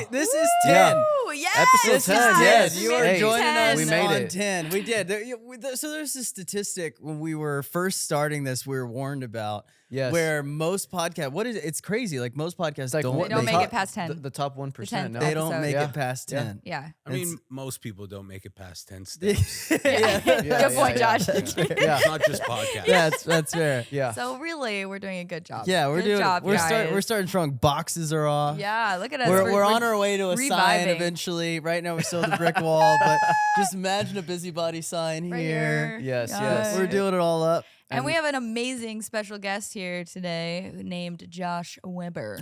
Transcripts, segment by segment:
Finally, this is 10. Ooh, yes, Episode 10, Yes, you we are made it joining 10. us We made on it. 10. We did. So there's a statistic when we were first starting this, we were warned about. Yes. Where most podcasts, it's crazy. Like most podcasts It's like don't, They don't make it past 10. The top 1%. The No. 10th they don't episode. make Yeah. it past Yeah. 10. Yeah. I mean, most people don't make it past 10 Yeah. steps. yeah. Good point, Josh. Yeah. It's not just podcasts. Yeah, that's fair. Yeah. So really, we're doing a good job. Yeah, we're good doing. Job, we're guys. starting strong. Boxes are off. Yeah, look at us. We're on our way to a sign reviving. eventually. Right now we're still at the brick wall, but just imagine a busybody sign Right here. here. Yes, yes. We're doing it all up. And we have an amazing special guest here today named Josh Weber.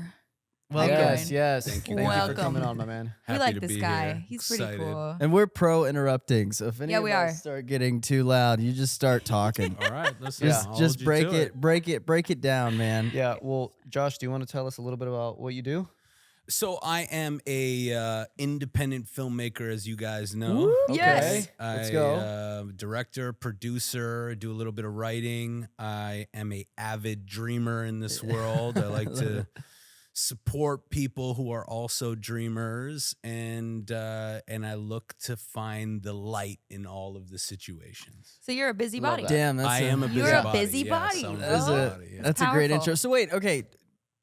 Welcome. Yes. Thank you. Thank you for Welcome. coming on, my man. We Happy like to this be guy. here. He's pretty Excited. cool. And we're pro interrupting, so if any Yeah, of we us are. start getting too loud, you just start talking. All right, listen. just I'll just hold you break to it down, man. Yeah. Well, Josh, do you want to tell us a little bit about what you do? So I am a independent filmmaker, as you guys know. Woo. Yes. Let's I, go. Director, producer, do a little bit of writing. I am a avid dreamer in this world. I like to support people who are also dreamers, and I look to find the light in all of the situations. So you're a Love busybody. that. Damn, that's I am a You're busybody. a busybody. Yes, I'm a That's Oh. a, busybody, yeah. that's a great powerful. intro. So wait, okay,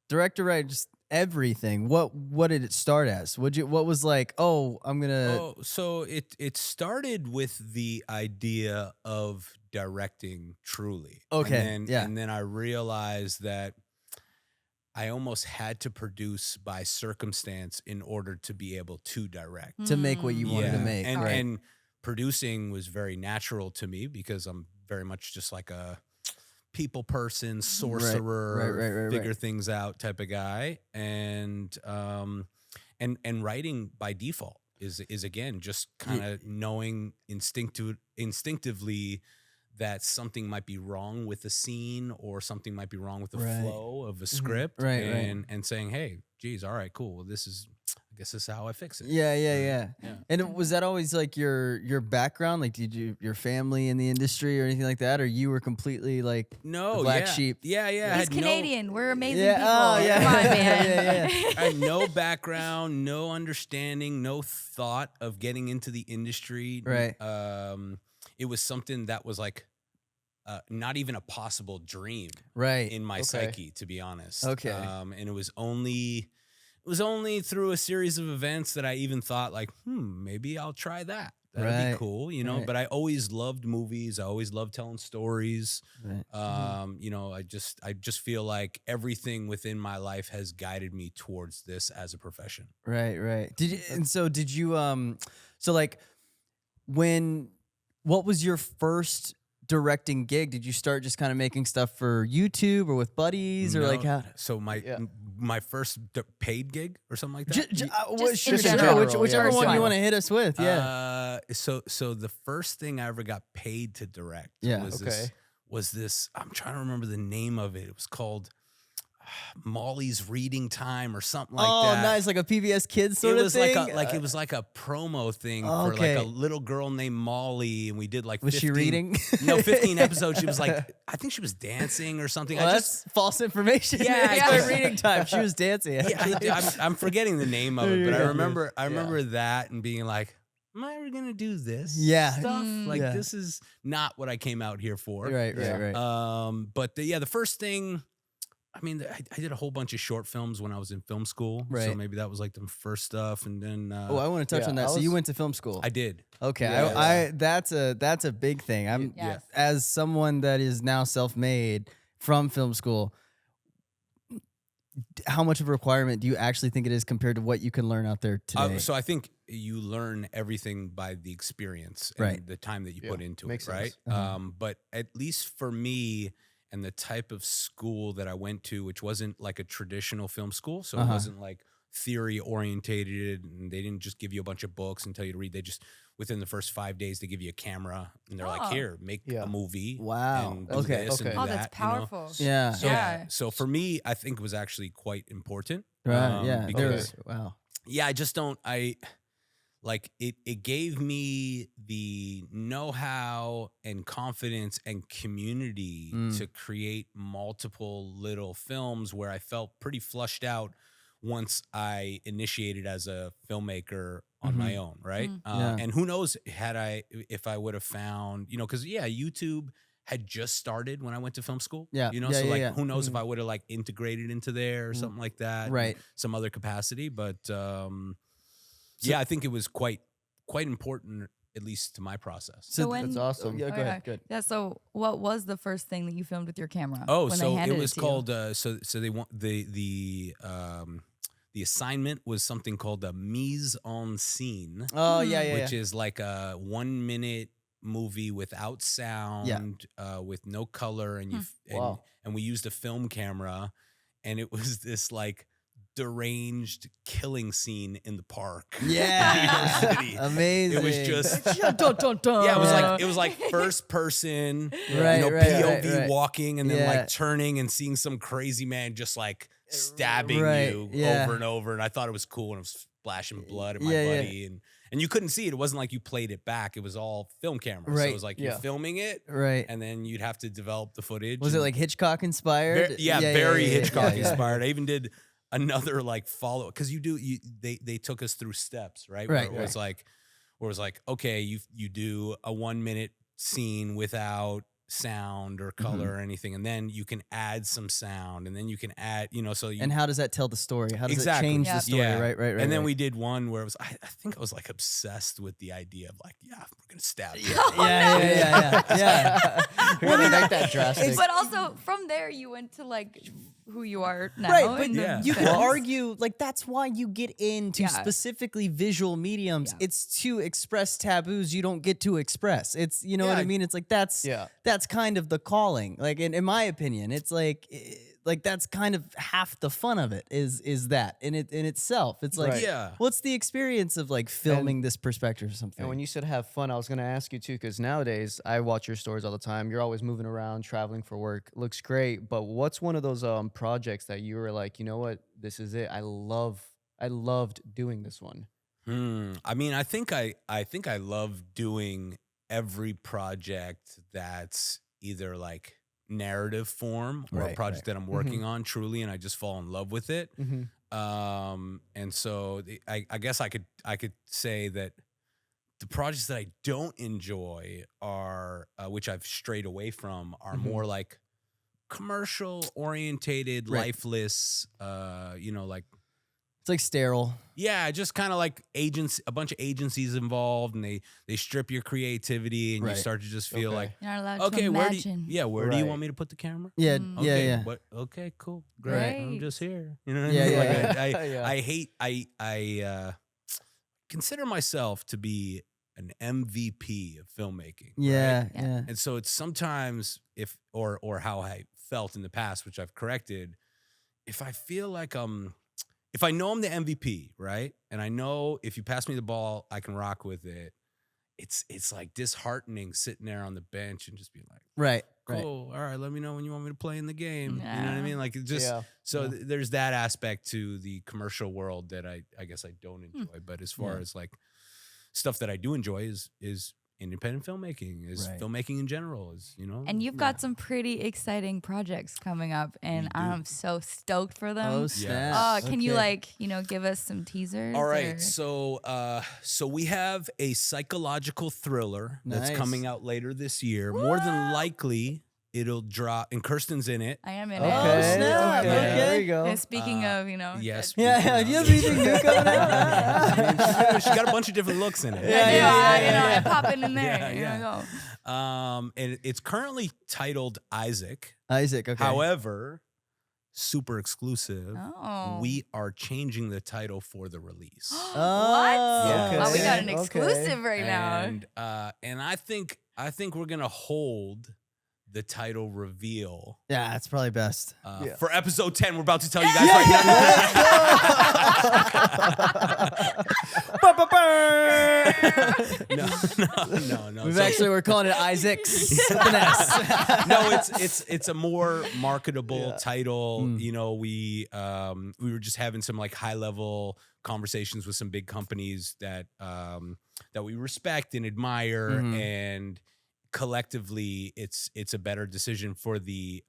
director, right? Just everything. What did it start as? What was like? Oh, I'm gonna. Oh, so it started with the idea of directing truly. Okay, And then, yeah. and then I realized that I almost had to produce by circumstance in order to be able to direct. To make what you wanted to make, And right. and producing was very natural to me because I'm very much just like a people person, sorcerer, right. figure things out type of guy. And writing by default is again just kind of knowing instinctively that something might be wrong with a scene or something might be wrong with the Right. flow of a script, Right, and saying, hey, geez, all right, cool. Well, I guess this is how I fix it. Yeah. Yeah. And was that always like your background? Like, did your family in the industry or anything like that, or you were completely like No, the black yeah. sheep? Yeah, I He's had Canadian. We're amazing Yeah, people. oh, yeah. Come on, man. Yeah, I had no background, no understanding, no thought of getting into the industry. Right. It was something that was like not even a possible dream Right. in my Okay. psyche, to be honest. Okay. And it was only through a series of events that I even thought like, maybe I'll try that. That'd Right. be cool, you know. Right. But I always loved movies. I always loved telling stories. Right. You know, I just feel like everything within my life has guided me towards this as a profession. Right. Did you so like what was your first directing gig? Did you start just kind of making stuff for YouTube or with buddies or like No, how? So my first paid gig or something like that. Just in Sure, general. whichever Yeah, one you fine. want to hit us with. Yeah. So the first thing I ever got paid to direct Yeah. was this. I'm trying to remember the name of it. It was called Molly's Reading Time or something like Oh, that. nice, like a PBS Kids sort it of was thing. it was like a promo thing Oh, for okay. like a little girl named Molly, and we did like Was 15, she reading? No, 15 episodes. She was like, I think she was dancing or something. Well, I that's false information. Yeah, it's I my just- reading time. She was dancing. I'm forgetting the name of it, but I Yeah. remember that and being like, am I ever gonna do this Yeah. stuff? Like Yeah. this is not what I came out here for. Right. But the first thing, I mean, I did a whole bunch of short films when I was in film school. So Right. maybe that was like the first stuff. And then Oh, I want to touch Yeah, on that. I So you was- went to film school. I did. Okay, Yeah. that's a big thing. I'm Yes. as someone that is now self-made from film school. How much of a requirement do you actually think it is compared to what you can learn out there today? So I think you learn everything by the experience and Right. the time that you Yeah, put into makes it, right? sense. But at least for me and the type of school that I went to, which wasn't like a traditional film school, so it wasn't like theory orientated, and they didn't just give you a bunch of books and tell you to read. They just within the first 5 days they give you a camera and they're like, Oh. here, make Yeah. a movie. Wow. And do Okay, this and okay. do Oh, that, that's you know? powerful. yeah. So, Yeah. so for me, I think it was actually quite important. Right. Yeah. Because Wow. yeah, I just don't. Like it gave me the know-how and confidence and community to create multiple little films where I felt pretty flushed out once I initiated as a filmmaker on my own, right? Yeah. And who knows if I would have found, because YouTube had just started when I went to film school. Yeah. So Yeah, like yeah. who knows if I would have like integrated into there or something like that. in Right. Some other capacity. But I think it was quite important, at least to my process. So when That's awesome. Yeah, go ahead. Good. Yeah. So what was the first thing that you filmed with your camera? Oh, when so they it handed was to you? called so they want the assignment was something called a mise en scene, Oh yeah, yeah. which is like a 1 minute movie without sound, with no color, and Wow. and we used a film camera, and it was this like deranged killing scene in the park. Yeah. City. Amazing. It was just Dun, dun, dun. yeah, it was like first person, Right, right, POV right. walking and then Yeah. like turning and seeing some crazy man just like stabbing Right, you yeah. over and over. And I thought it was cool, and it was splashing blood at my Yeah, yeah. buddy. And you couldn't see it. It wasn't like you played it back. It was all film camera. So Right, it was like you're yeah. filming it, Right. and then you'd have to develop the footage. Was it and- like Hitchcock inspired? very Hitchcock yeah. inspired. I even did another like follow because they took us through steps, right? Right, Where it was like, okay, you do a 1 minute scene without sound or color or anything, and then you can add some sound, and then you can add, so you And how does that tell the story? How does Exactly. it change Yeah. the story? Yeah. Right. and then right. we did one where it was I think I was like obsessed with the idea of like, we're gonna stab you. Yeah. Really make that drastic. But also from there you went to like who you are now. Right, but in the Yeah. you can films. argue like that's why you get into Yeah. specifically visual mediums. Yeah. It's to express taboos you don't get to express. It's what I Yeah. mean. It's like that's kind of the calling. Like in my opinion, it's like that's kind of half the fun of it is that in itself. It's like Right. Yeah. what's the experience of like filming this perspective or something? And when you said have fun, I was going to ask you too, because nowadays I watch your stories all the time. You're always moving around, traveling for work. Looks great. But what's one of those projects that you were like, you know what, this is it. I loved doing this one. I mean, I think I love doing every project that's either like narrative form or a Right, project right. that I'm working on truly, and I just fall in love with it. Mm-hmm. And so I guess I could say that the projects that I don't enjoy are, which I've strayed away from, are more like commercial orientated, Right. lifeless, like, it's like sterile. yeah, just kind of like a bunch of agencies involved, and they strip your creativity, and Right. you start to just feel Okay. like, You're not allowed okay, to where imagine. do you Right. want me to put the camera? Yeah, Okay, yeah. okay, cool, great. I'm Great. just here. You know what Yeah, I mean? yeah, Like, yeah. I Yeah. hate. I consider myself to be an MVP of filmmaking. Yeah, right? yeah. And so it's sometimes or how I felt in the past, which I've corrected. If I feel like if I know I'm the MVP, right, and I know if you pass me the ball, I can rock with it. It's like disheartening sitting there on the bench and just being like, Right. cool, all right, let me know when you want me to play in the game. You know what I Yeah. mean? Like it just Yeah. so Yeah. there's that aspect to the commercial world that I guess I don't enjoy. But as far Yeah. as like stuff that I do enjoy is independent filmmaking, is Right. filmmaking in general, is And you've got some pretty exciting projects coming up, and We do. I'm so stoked for them. Oh snap. Can you Okay. give us some teasers? All right, or- so we have a psychological thriller that's Nice. coming out later this year. More than likely, it'll drop, and Kirsten's in it. I am in Okay. it. snap, Okay. okay. There you go. And speaking of, Yes. Yeah, do you have anything new coming out? I mean, she got a bunch of different looks in it. I pop it in there. Yeah, you yeah. know, go. And it's currently titled Isaac. Isaac, okay. However, super exclusive. Oh. We are changing the title for the release. What? Oh, Oh, we got an Okay. exclusive right now. And I think we're gonna hold the title reveal Yeah, it's probably best. Yeah. for episode 10. We're about to tell you guys right now. No. We've So- actually we're calling it Isaac's with an S. no, it's a more marketable title. Mm. You know, we were just having some like high level conversations with some big companies that we respect and admire, Mhm. and collectively, it's a better decision for the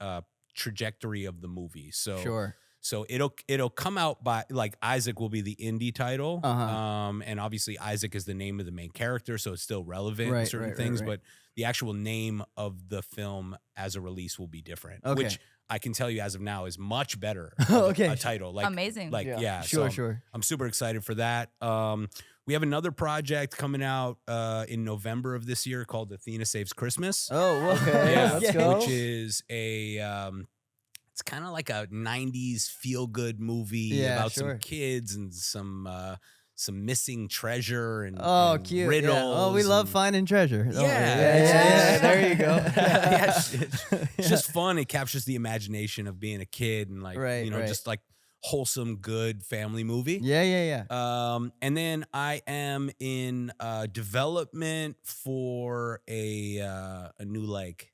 trajectory of the movie. So Sure. So it'll come out by like Isaac will be the indie title, and obviously Isaac is the name of the main character, so it's still relevant in certain things. But the actual name of the film as a release will be different, which I can tell you as of now is much better. A title like amazing, like Sure. I'm super excited for that. We have another project coming out in November of this year called Athena Saves Christmas. Oh, okay. Yeah, let's go. Which is it's kind of like a 90s feel-good movie about some kids and some missing treasure and cute riddles. Yeah. Oh, we love finding treasure. Yeah, there you go. It's just fun. It captures the imagination of being a kid and like just like wholesome, good family movie. Yeah. And then I am in development for a new like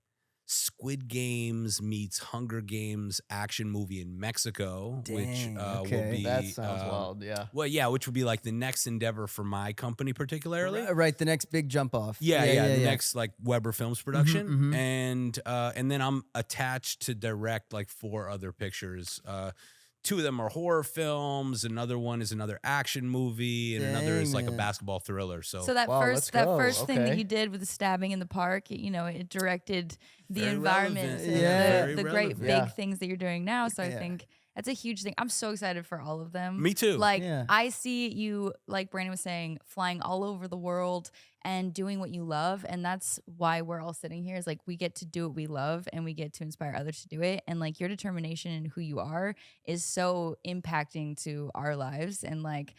Squid Games meets Hunger Games action movie in Mexico, which will be that sounds wild. Yeah. Well, yeah, which would be like the next endeavor for my company particularly. Right, the next big jump off. The next like Weber Films production, and then I'm attached to direct like 4 other pictures. 2 of them are horror films. Another one is another action movie, and another is like a basketball thriller. So that first thing that you did with the stabbing in the park, it directed the Very environment, relevant. the great Very big things that you're doing now. So I think that's a huge thing. I'm so excited for all of them. Me too. Like I see you, like Brandon was saying, flying all over the world and doing what you love. And that's why we're all sitting here is like we get to do what we love and we get to inspire others to do it. And like your determination and who you are is so impacting to our lives. And like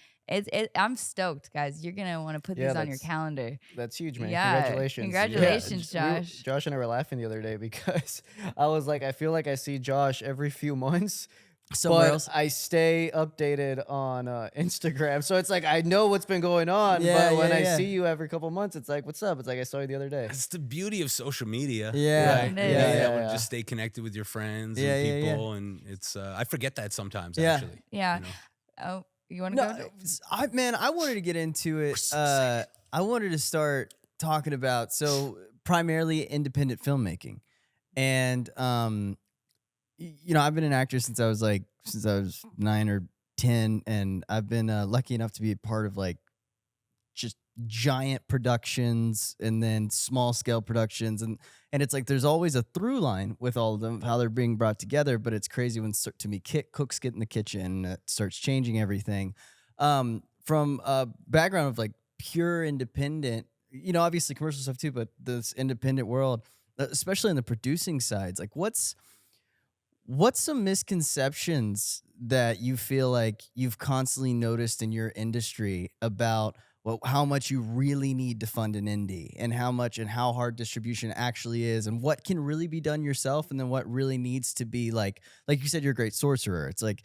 I'm stoked, guys. You're gonna want to put these on your calendar. That's huge, man. Yeah. Congratulations, Josh. Josh and I were laughing the other day because I was like, I feel like I see Josh every few months. Somewhere else. I stay updated on Instagram, so it's like I know what's been going on. But when I see you every couple months, it's like, "What's up?" It's like I saw you the other day. it's the beauty of social media. Yeah. Right? Just stay connected with your friends and people, and it's I forget that sometimes. Actually, Oh, you want to go? I wanted to get into it. I wanted to start talking about primarily independent filmmaking, and I've been an actor since I was 9 or 10, and I've been lucky enough to be a part of like just giant productions and then small scale productions, and it's like there's always a through line with all of them, how they're being brought together. But it's crazy when to me cooks get in the kitchen, it starts changing everything. From a background of like pure independent, obviously commercial stuff too, but this independent world, especially on the producing sides, like what's some misconceptions that you feel like you've constantly noticed in your industry about how much you really need to fund an indie and how hard distribution actually is and what can really be done yourself and then what really needs to be like you said, you're a great sorcerer. It's like,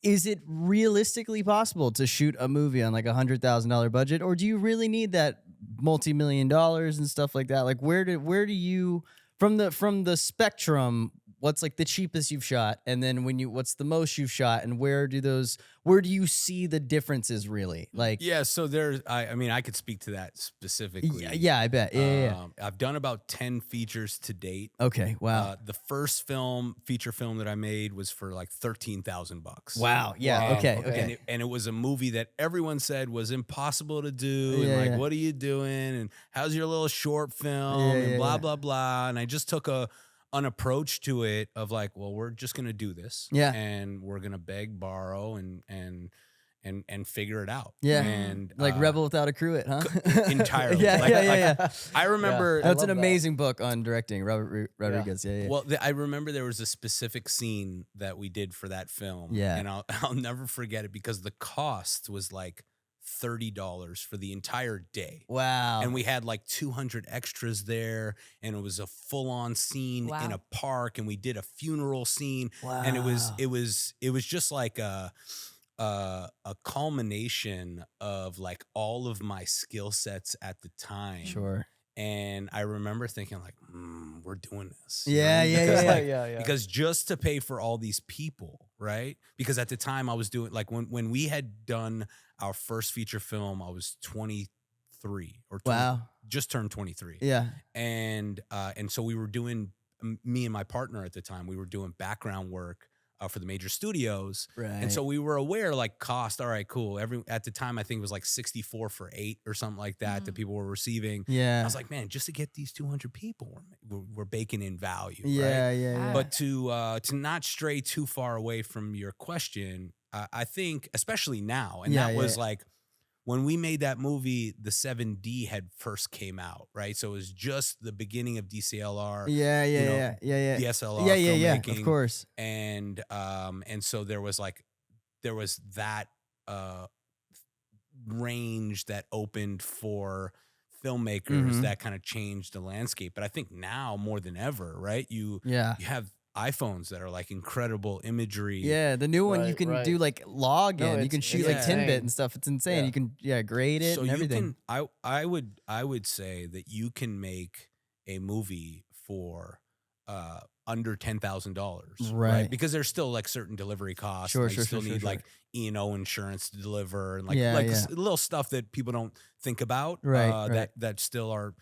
is it realistically possible to shoot a movie on like $100,000 budget, or do you really need that multi-million dollars and stuff like that? Like where do you from the spectrum, what's like the cheapest you've shot, and then what's the most you've shot, and where do you see the differences really? Like so there's I could speak to that specifically. Yeah, I bet. Yeah. I've done about 10 features to date. Okay, wow. The first feature film that I made was for like $13,000. Wow. Yeah. Wow. Okay. And it was a movie that everyone said was impossible to do, and like, what are you doing, and how's your little short film, and blah blah blah. And I just took an approach to it of like, well, we're just gonna do this, and we're gonna beg, borrow, and figure it out, and like Rebel Without a Crew, huh? Entirely, I remember that's an amazing book on directing, Robert Rodriguez. Well, I remember there was a specific scene that we did for that film, and I'll never forget it because the cost was like $30 for the entire day. Wow. And we had like 200 extras there, and it was a full-on scene in a park, and we did a funeral scene. Wow. And it was just like a culmination of like all of my skill sets at the time. Sure. And I remember thinking like, we're doing this. Because just to pay for all these people, right? Because at the time I was doing like when we had done our first feature film, I was 23 or 20, just turned 23. Yeah. And so we were doing, me and my partner at the time, we were doing background work for the major studios. Right. And so we were aware, like, cost, all right, cool. At the time, I think it was like 64 for 8 or something like that that people were receiving. Yeah. I was like, man, just to get these 200 people, we're baking in value. Yeah, right? yeah. But to not stray too far away from your question, I think, especially now, and that was like, when we made that movie, the 7D had first came out, right? So it was just the beginning of DCLR. Yeah. DSLR filmmaking. Of course. And so there was that range that opened for filmmakers that kind of changed the landscape. But I think now more than ever, right? You have iPhones that are like incredible imagery. Yeah, the new one you can do like login. You can shoot like 10-bit and stuff. It's insane. You can grade it and everything. I would say that you can make a movie for under $10,000, right? Because there's still like certain delivery costs. You still need like E&O insurance to deliver and little stuff that people don't think about. That still are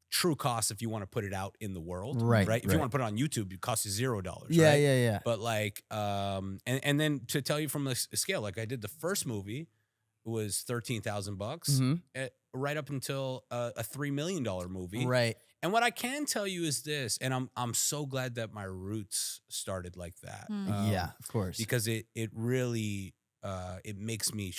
true costs if you want to put it out in the world, right? If you want to put it on YouTube, it costs you $0. Yeah. But like, and then to tell you from a scale, like I did the first movie was $13,000 right up until a $3 million movie, right? And what I can tell you is this, and I'm so glad that my roots started like that. Yeah, of course, because it really it makes me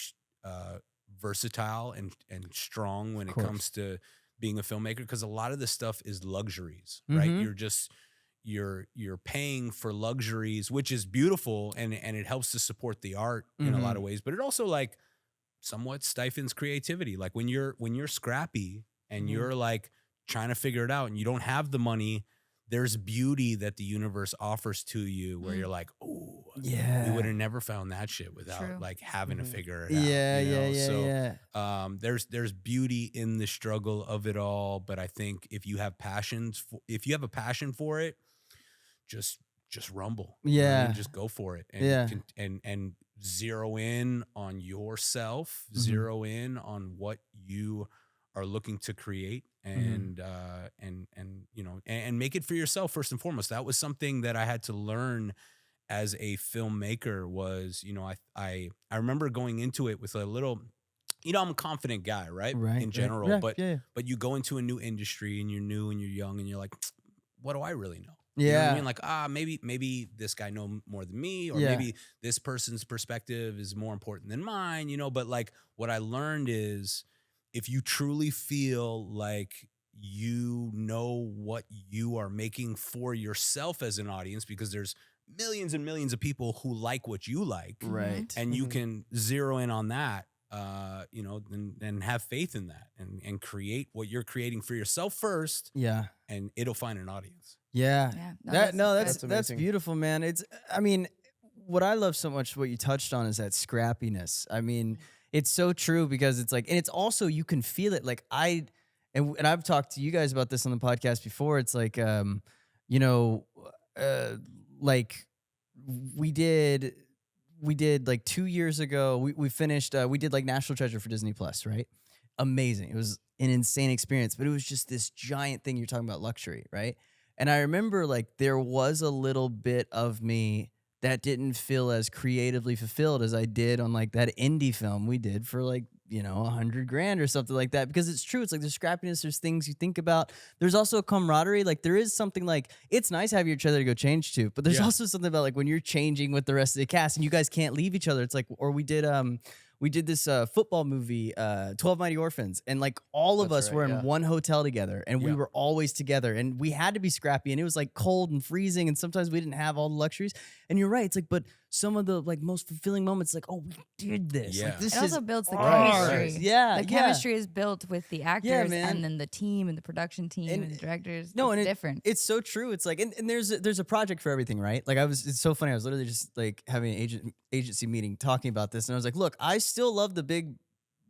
versatile and strong when it comes to being a filmmaker, because a lot of this stuff is luxuries, right? You're paying for luxuries, which is beautiful, and it helps to support the art in a lot of ways, but it also like somewhat stifles creativity. Like when you're scrappy and you're like trying to figure it out and you don't have the money, there's beauty that the universe offers to you where you're like, oh, we would have never found that shit without like having to figure it out. There's beauty in the struggle of it all. But I think if you have a passion for it, just rumble. Yeah. Just go for it. And and zero in on yourself, zero in on what you are looking to create, and make it for yourself first and foremost. That was something that I had to learn as a filmmaker. Was, I remember going into it with a little, I'm a confident guy, right? In general, but you go into a new industry and you're new and you're young and you're like, what do I really know? You know what I mean? Like, maybe this guy know more than me, or maybe this person's perspective is more important than mine, but like what I learned is, if you truly feel like you know what you are making for yourself as an audience, because there's millions and millions of people who like what you like, right? And you can zero in on that, and have faith in that, and create what you're creating for yourself first, and it'll find an audience. That's beautiful, man. What I love so much, what you touched on, is that scrappiness. I mean, it's so true, because it's like, and it's also, you can feel it. Like and I've talked to you guys about this on the podcast before. It's like, like we did like 2 years ago, we finished, we did like National Treasure for Disney Plus, right? Amazing. It was an insane experience, but it was just this giant thing. You're talking about luxury, right? And I remember like there was a little bit of me that didn't feel as creatively fulfilled as I did on like that indie film we did for like, $100,000 or something like that. Because it's true. It's like there's scrappiness. There's things you think about. There's also a camaraderie. Like there is something like, it's nice having each other to go change to, but there's also something about like when you're changing with the rest of the cast and you guys can't leave each other. It's like, or we did this football movie, 12 Mighty Orphans, and like all of us were in one hotel together, and we were always together, and we had to be scrappy, and it was like cold and freezing, and sometimes we didn't have all the luxuries. And you're right, it's like, but some of the like most fulfilling moments, like, oh, we did this. Like, this it also builds the ours. chemistry. Yeah, the chemistry is built with the actors, and then the team and the production team and the directors. It's different. It's so true. It's like, and there's a project for everything, right? Like it's so funny. I was literally just like having an agency meeting talking about this, and I was like, look, I still love the big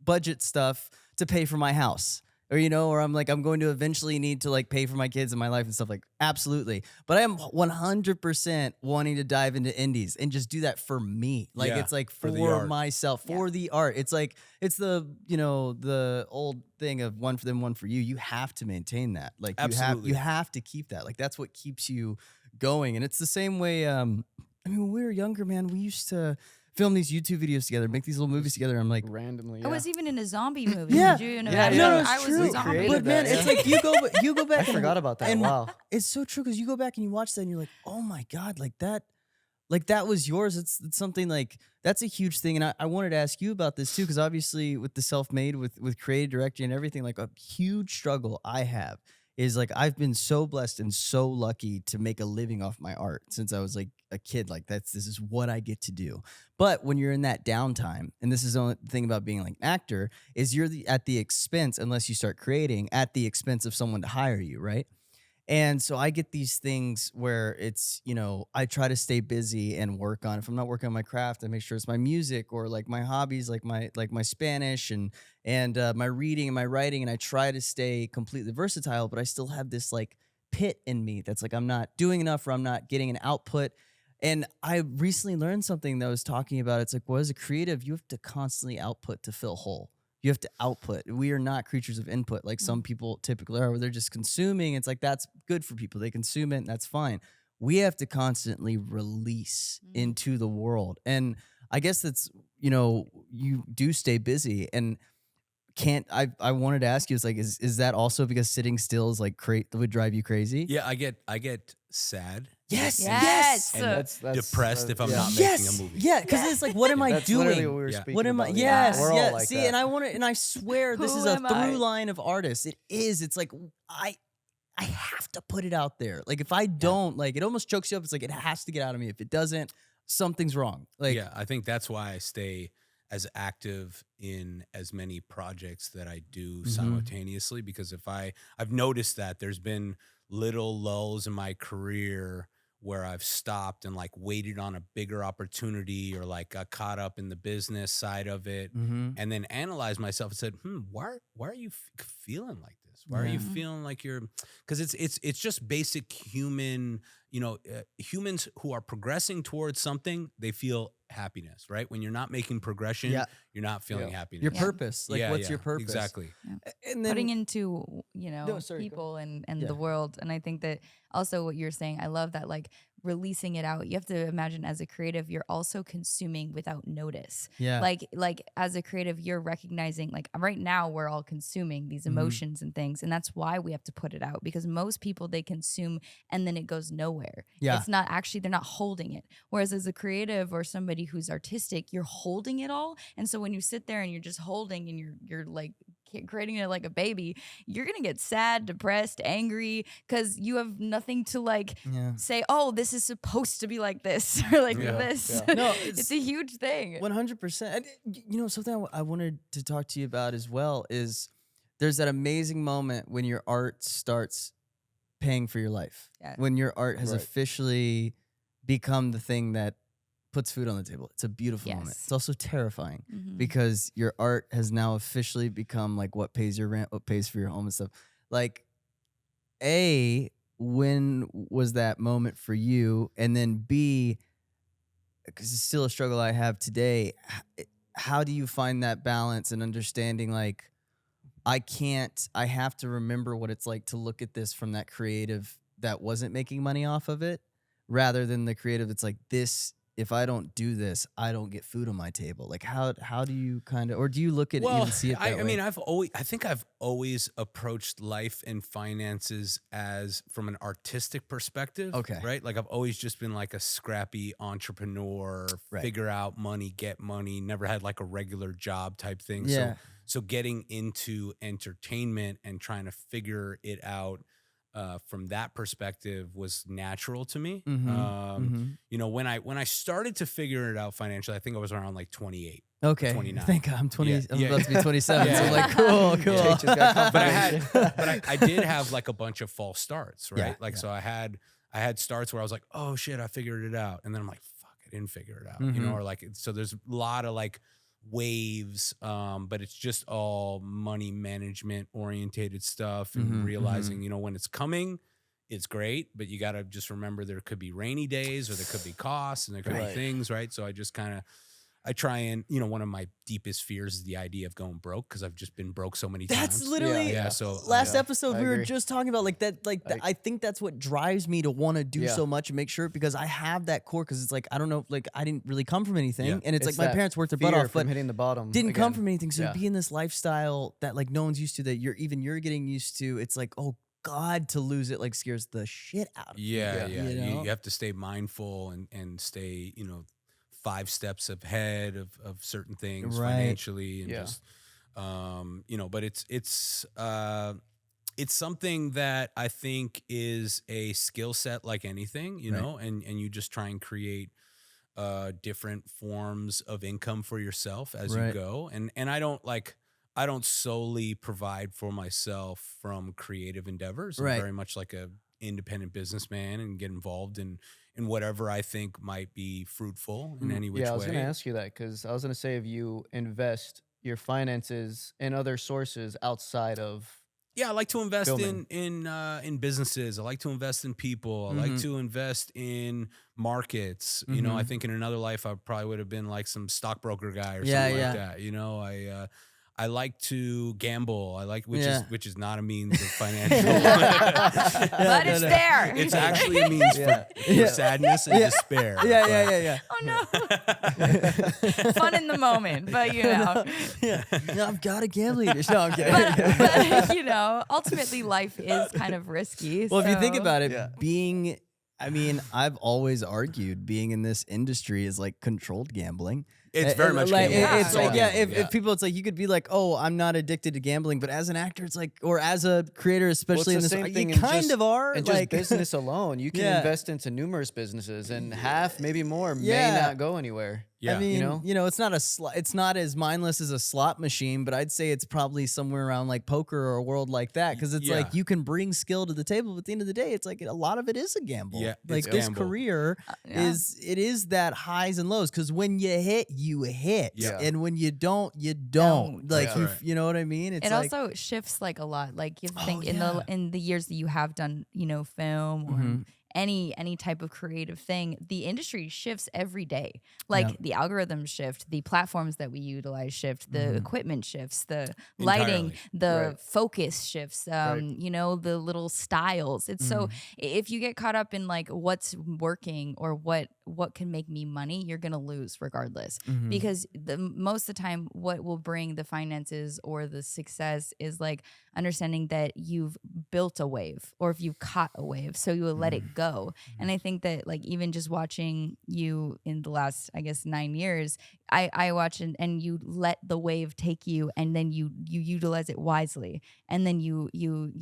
budget stuff to pay for my house. Or I'm going to eventually need to like pay for my kids and my life and stuff, like, absolutely. But I am 100% wanting to dive into indies and just do that for me. Like, it's like for myself, for the art. It's like, it's the, the old thing of one for them, one for you. You have to maintain that. Like, you have to keep that. Like, that's what keeps you going. And it's the same way, I mean, when we were younger, man, we used to film these YouTube videos together, make these little movies together. I'm like, randomly. I was even in a zombie movie. Yeah. Did you Yeah, imagine? yeah. No, I it's was true. a zombie. Created but man, that, it's yeah. like you go back. I forgot about that. And Wow. it's so true because you go back and you watch that and you're like, oh my god, like that was yours. It's something like that's a huge thing. And I wanted to ask you about this too, because obviously with the self-made, with creative directing and everything, like a huge struggle I have is like I've been so blessed and so lucky to make a living off my art since I was like a kid. Like this is what I get to do. But when you're in that downtime, and this is the only thing about being like an actor, is you're at the expense, unless you start creating, at the expense of someone to hire you, right? And so I get these things where it's, I try to stay busy and work on. If I'm not working on my craft, I make sure it's my music or like my hobbies, like my Spanish and my reading and my writing. And I try to stay completely versatile, but I still have this like pit in me that's like I'm not doing enough or I'm not getting an output. And I recently learned something that was talking about. It's like, well, as a creative, you have to constantly output to fill whole. You have to output. We are not creatures of input like some people typically are, where they're just consuming. It's like that's good for people. They consume it and that's fine. We have to constantly release into the world. And I guess that's, you do stay busy and I wanted to ask you, it's like, is that also because sitting still is like would drive you crazy? Yeah, I get sad. Yes. Yes. And That's depressed if I'm yeah. not Yes. making a movie. Yeah, because it's like, what am I That's literally doing? what we were Yeah. speaking What am I? about. Yes, We're all yeah. like See, that. and I swear this Who is a am I? through line of artists. It is. It's like I have to put it out there. Like if I don't, like it almost chokes you up. It's like it has to get out of me. If it doesn't, something's wrong. Like Yeah, I think that's why I stay as active in as many projects that I do simultaneously, because I've noticed that there's been little lulls in my career where I've stopped and like waited on a bigger opportunity or like got caught up in the business side of it, and then analyzed myself and said, why are you feeling like this? Why are you feeling like you're, because it's just basic human, humans who are progressing towards something, they feel happiness, right? When you're not making progression, you're not feeling happiness. your purpose. Like what's your purpose? Exactly. And then Putting into sorry, go people and Yeah. the world. And I think that also what you're saying, I love that, like releasing it out. You have to imagine as a creative, you're also consuming without notice. Yeah. Like as a creative, you're recognizing, like right now we're all consuming these emotions and things, and that's why we have to put it out, because most people, they consume and then it goes nowhere. Yeah. It's not actually, they're not holding it. Whereas as a creative or somebody who's artistic, you're holding it all. And so when you sit there and you're just holding and you're like creating it like a baby, you're gonna get sad, depressed, angry, because you have nothing to like say, oh, this is supposed to be like this or like this. Yeah. No, it's a huge thing. 100%. Something I wanted to talk to you about as well is there's that amazing moment when your art starts paying for your life. Yeah. When your art has Right. officially become the thing that puts food on the table. It's a beautiful moment. Yes. It's also terrifying Mhm. because your art has now officially become like what pays your rent, what pays for your home and stuff. Like, when was that moment for you? And then B, because it's still a struggle I have today, how do you find that balance and understanding like, I have to remember what it's like to look at this from that creative that wasn't making money off of it, rather than the creative that's like, this, if I don't do this, I don't get food on my table. Like how do you kind of, or do you look at it and see it that way? I mean, I think I've always approached life and finances as from an artistic perspective. Okay. Right. Like I've always just been like a scrappy entrepreneur, Right. figure out money, get money, never had like a regular job type thing. Yeah. So getting into entertainment and trying to figure it out from that perspective was natural to me. When I started to figure it out financially, I think I was around like 28. Okay. 29. Thank God I'm 20. Yeah, I'm yeah. about to be 27. Yeah. So I'm like, cool. Jake just got But I did have like a bunch of false starts, right? Yeah, So I had starts where I was like, oh shit, I figured it out. And then I'm like, fuck, I didn't figure it out. Or like, so there's a lot of like waves, but it's just all money management orientated stuff and realizing, when it's coming, it's great, but you got to just remember there could be rainy days or there could be costs and there could be things, right? So I I try and, one of my deepest fears is the idea of going broke because I've just been broke so many times. That's literally So last episode I we were agree. just talking about like that. Like I think that's what drives me to want to do so much and make sure, because I have that core. Because it's like, I don't know, like I didn't really come from anything, and it's like my that parents worked their butt fear off, from but hitting the bottom. didn't come again. from anything. So Yeah. to be in this lifestyle that like no one's used to, that you're getting used to, it's like, oh God, to lose it like scares the shit out of me. Yeah. You know? You have to stay mindful and stay, 5 steps ahead of certain things financially and just, but it's something that I think is a skill set like anything, you know, and you just try and create different forms of income for yourself as you go. And I don't solely provide for myself from creative endeavors. I'm very much like a independent businessman and get involved in whatever I think might be fruitful in any which way. Yeah, I was going to ask you that, because I was going to say, if you invest your finances in other sources outside of I like to invest filming. in businesses. I like to invest in people. I like to invest in markets. I think in another life I probably would have been like some stockbroker guy or something like that. I like to gamble. I like which is not a means of financial, But it's there. It's actually a means for sadness and despair. Yeah. Oh no. Fun in the moment, but No, I've got a gambling addiction. No, I'm kidding. but ultimately life is kind of risky. Well, if you think so- about it, I've always argued being in this industry is like controlled gambling. It's very much like gambling. it's like gambling, if people, it's like you could be like, oh, I'm not addicted to gambling, but as an actor, it's like, or as a creator, especially in this, you kind of are. And like just business alone, you can invest into numerous businesses, and half, maybe more, may not go anywhere. Yeah. I mean, it's not it's not as mindless as a slot machine, but I'd say it's probably somewhere around like poker or a world like that, because it's like you can bring skill to the table, but at the end of the day, it's like a lot of it is a gamble. Yeah, like it's this gamble. career is that highs and lows, because when you hit, you hit, and when you don't, you don't. Like you know what I mean? It's it like, also shifts like a lot. Like you think in the years that you have done, film or any type of creative thing, the industry shifts every day. Like the algorithms shift, the platforms that we utilize shift, the equipment shifts, the lighting, the focus shifts, the little styles. It's so if you get caught up in like what's working or what can make me money, you're gonna lose regardless. Because most of the time what will bring the finances or the success is like understanding that you've built a wave, or if you've caught a wave, so you will let it go. And I think that like even just watching you in the last, I guess, 9 years, I watch and you let the wave take you, and then you utilize it wisely, and then you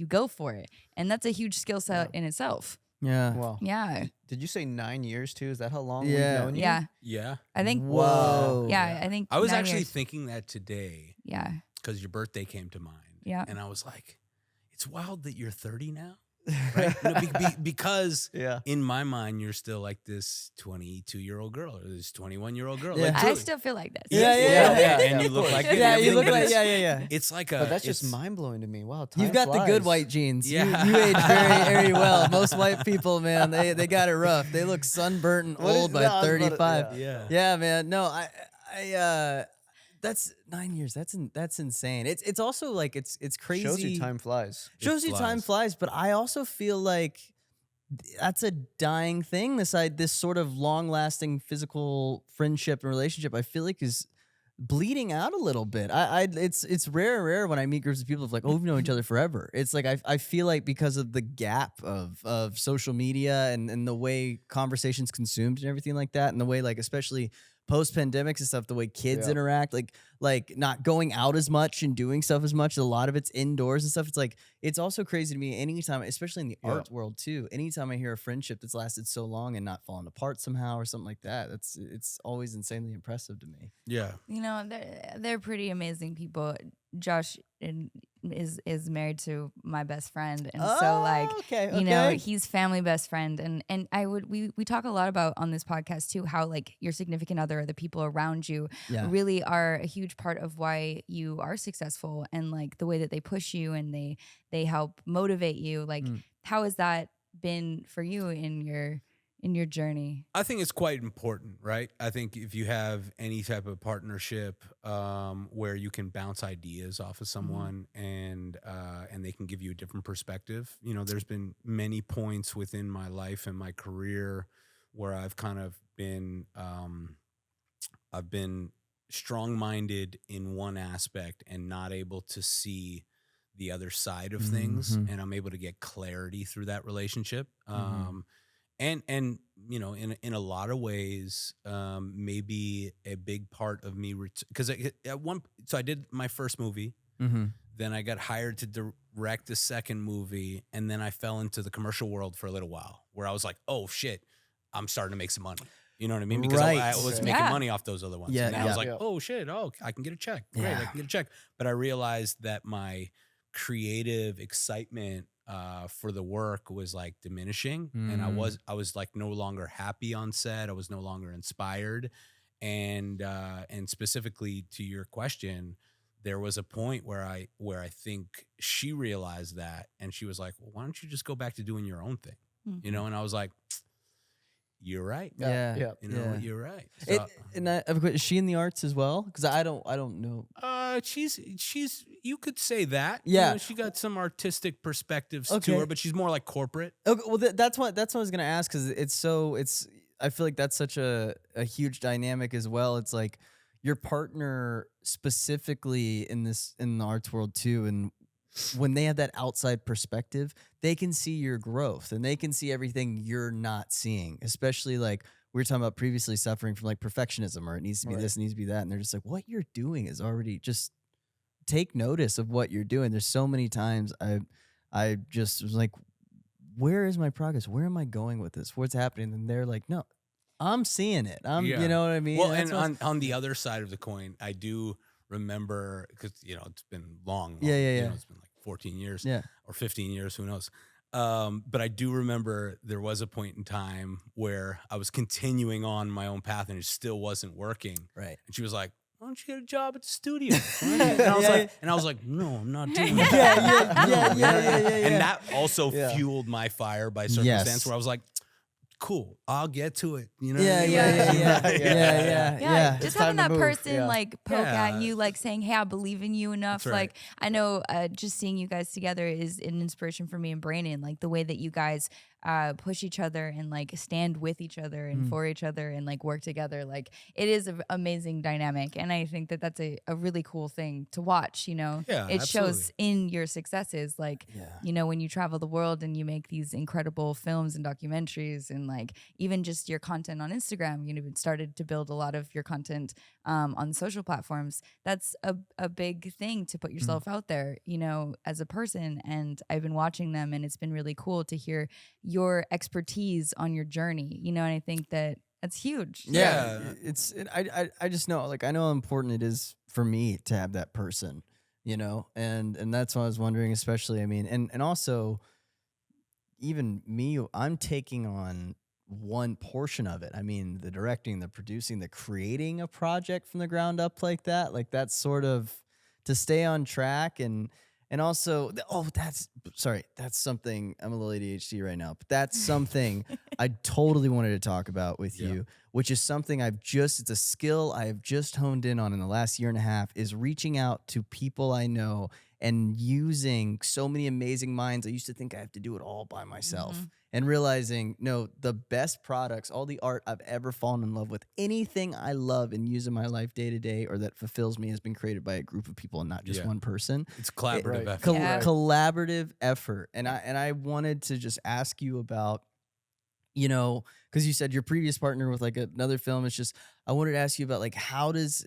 go for it. And that's a huge skill set in itself. Wow. Yeah. Did you say 9 years too? Is that how long Yeah. we've known you? Yeah. Yeah. I think. Whoa. Yeah. I think I was 9 actually years. thinking that today Yeah. because your birthday came to mind. Yeah. And I was like, it's wild that you're 30 now. Right? Because in my mind, you're still like this 22-year-old girl or this 21-year-old girl. Yeah. Like, I truly. still feel like this. Yeah. And you look like it. Yeah, and you look everything, like but yeah. It's like But that's just it's- mind blowing to me. Wow, time You've got the good flies. white genes. Yeah. You age very, very well. Most white people, man, they got it rough. They look sunburnt and What is- old no, I by was about to- 35. Yeah. Yeah, man. No, I that's 9 years. That's insane. It's also like it's crazy. Shows you time flies. Shows you time flies, but I also feel like that's a dying thing. This sort of long lasting physical friendship and relationship, I feel like is bleeding out a little bit. It's rare when I meet groups of people of like, oh, we've known each other forever. It's like I feel like because of the gap of social media and the way conversations consumed and everything like that, and the way like especially post-pandemics and stuff, the way kids interact, like not going out as much and doing stuff as much. A lot of it's indoors and stuff. It's like, it's also crazy to me anytime, especially in the art world too, anytime I hear a friendship that's lasted so long and not fallen apart somehow or something like that, it's always insanely impressive to me. Yeah. They're pretty amazing people. Josh is married to my best friend, and so like he's family best friend, and we talk a lot about on this podcast too how like your significant other or the people around you really are a huge part of why you are successful, and like the way that they push you and they help motivate you. Like how has that been for you in in your journey? I think it's quite important, right? I think if you have any type of partnership where you can bounce ideas off of someone and they can give you a different perspective. You know, there's been many points within my life and my career where I've kind of been I've been strong-minded in one aspect and not able to see the other side of things, and I'm able to get clarity through that relationship. And you know, in a lot of ways, maybe a big part of me because so I did my first movie, then I got hired to direct the second movie, and then I fell into the commercial world for a little while, where I was like, oh shit, I'm starting to make some money. You know what I mean? Because I was making money off those other ones. Yeah, and then I was like, oh shit, I can get a check. Great, I can get a check. But I realized that my creative excitement for the work was like diminishing, and I was like no longer happy on set. I was no longer inspired, and specifically to your question, there was a point where I think she realized that, and she was like, well, why don't you just go back to doing your own thing? You know, and I was like, you're right. Yeah. You know, you're right. So, Is she in the arts as well? Because I don't know. she's you could say that. Yeah. You know, she got some artistic perspectives Okay. to her, but she's more like corporate. Okay, well, that's what I was gonna ask, because I feel like that's such a huge dynamic as well. It's like your partner specifically in the arts world too, and when they have that outside perspective, they can see your growth and they can see everything you're not seeing. Especially like we were talking about previously, suffering from like perfectionism, or it needs to be this, it needs to be that, and they're just like, what you're doing is already, just take notice of what you're doing. There's so many times I just was like, where is my progress? Where am I going with this? What's happening? And they're like, no, I'm seeing it. You know what I mean? Well, and on the other side of the coin, I do remember, because you know it's been long. You know, it's been like 14 years, or 15 years, who knows? But I do remember there was a point in time where I was continuing on my own path and it still wasn't working. Right. And she was like, why don't you get a job at the studio? And I was like, no, I'm not doing that. And that also fueled my fire by circumstance, where I was like, cool, I'll get to it. You know? Yeah. Just having that person like poke at you, like saying, hey, I believe in you enough. That's right. Like, I know just seeing you guys together is an inspiration for me and Brandon. Like the way that you guys push each other and like stand with each other and for each other and like work together. Like it is an amazing dynamic. And I think that that's a really cool thing to watch, you know? Yeah, it shows in your successes. Like, you know, when you travel the world and you make these incredible films and documentaries, and like even just your content on Instagram, you know, started to build a lot of your content on social platforms. That's a big thing to put yourself out there, you know, as a person. And I've been watching them, and it's been really cool to hear your expertise on your journey, you know, and I think that that's huge. I just know, like, I know how important it is for me to have that person, you know, and that's what I was wondering, especially, I mean, and also even me, I'm taking on one portion of it. I mean, the directing, the producing, the creating a project from the ground up like that, that's sort of to stay on track. And also, that's something, I'm a little ADHD right now, but that's something I totally wanted to talk about with you, which is something it's a skill I have just honed in on in the last year and a half, is reaching out to people I know and using so many amazing minds. I used to think I have to do it all by myself, and realizing, no, the best products, all the art I've ever fallen in love with, anything I love and use in my life day to day or that fulfills me, has been created by a group of people and not just one person. It's collaborative effort. Collaborative effort. And I wanted to just ask you about, you know, because you said your previous partner with like another film. It's just, I wanted to ask you about like, how does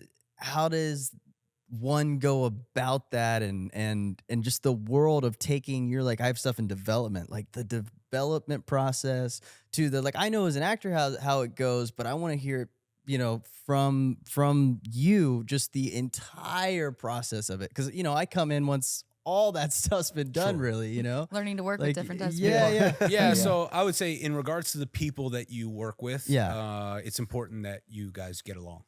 one go about that, and just the world of taking your, like, I have stuff in development, like the development process to the, like, I know as an actor how it goes, but I want to hear it, you know, from you, just the entire process of it. Because, you know, I come in once all that stuff's been done, really, you know, learning to work with different types of people. So I would say, in regards to the people that you work with, it's important that you guys get along.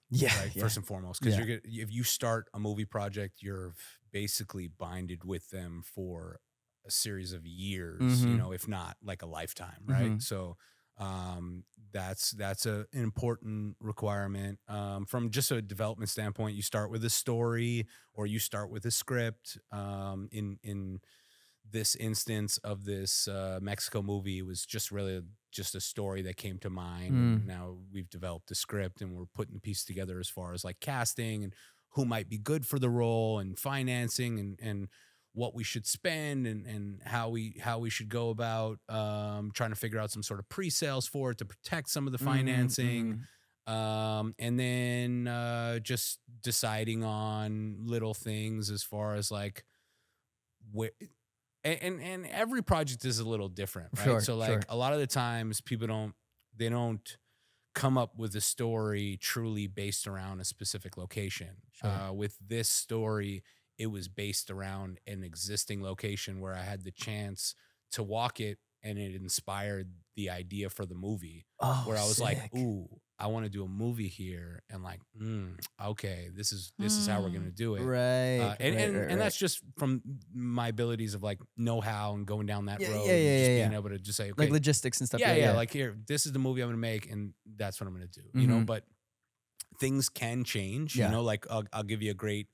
First and foremost, because if you start a movie project, you're basically binded with them for a series of years, you know, if not like a lifetime, right? So That's an important requirement. From just a development standpoint, you start with a story or you start with a script. In this instance of this Mexico movie, it was just really just a story that came to mind. And now we've developed a script and we're putting the piece together as far as like casting and who might be good for the role and financing and what we should spend and how we should go about trying to figure out some sort of pre-sales for it to protect some of the financing. And then just deciding on little things as far as like where and every project is a little different, right? Sure, so like sure. a lot of the times people don't come up with a story truly based around a specific location. Sure. With this story, it was based around an existing location where I had the chance to walk it, and it inspired the idea for the movie. Oh, Where I was like, sick. "Ooh, I want to do a movie here," and like, okay, this is how we're gonna do it, Right. and that's just from my abilities of like know-how and going down that Yeah, road, yeah, and yeah, just yeah, being yeah. able to just say, okay, like logistics and stuff. yeah, like here, this is the movie I'm gonna make, and that's what I'm gonna do, you know. Mhm. But things can change, Yeah. you know. Like I'll give you a great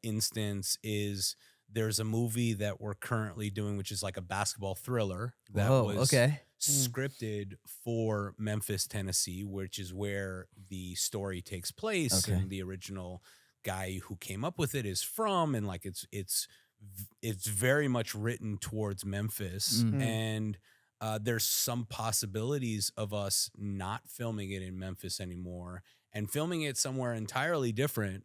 instance is there's a movie that we're currently doing, which is like a basketball thriller that Whoa, was okay. scripted for Memphis, Tennessee, which is where the story takes place, Okay. and the original guy who came up with it is from, and like it's very much written towards Memphis, and there's some possibilities of us not filming it in Memphis anymore and filming it somewhere entirely different,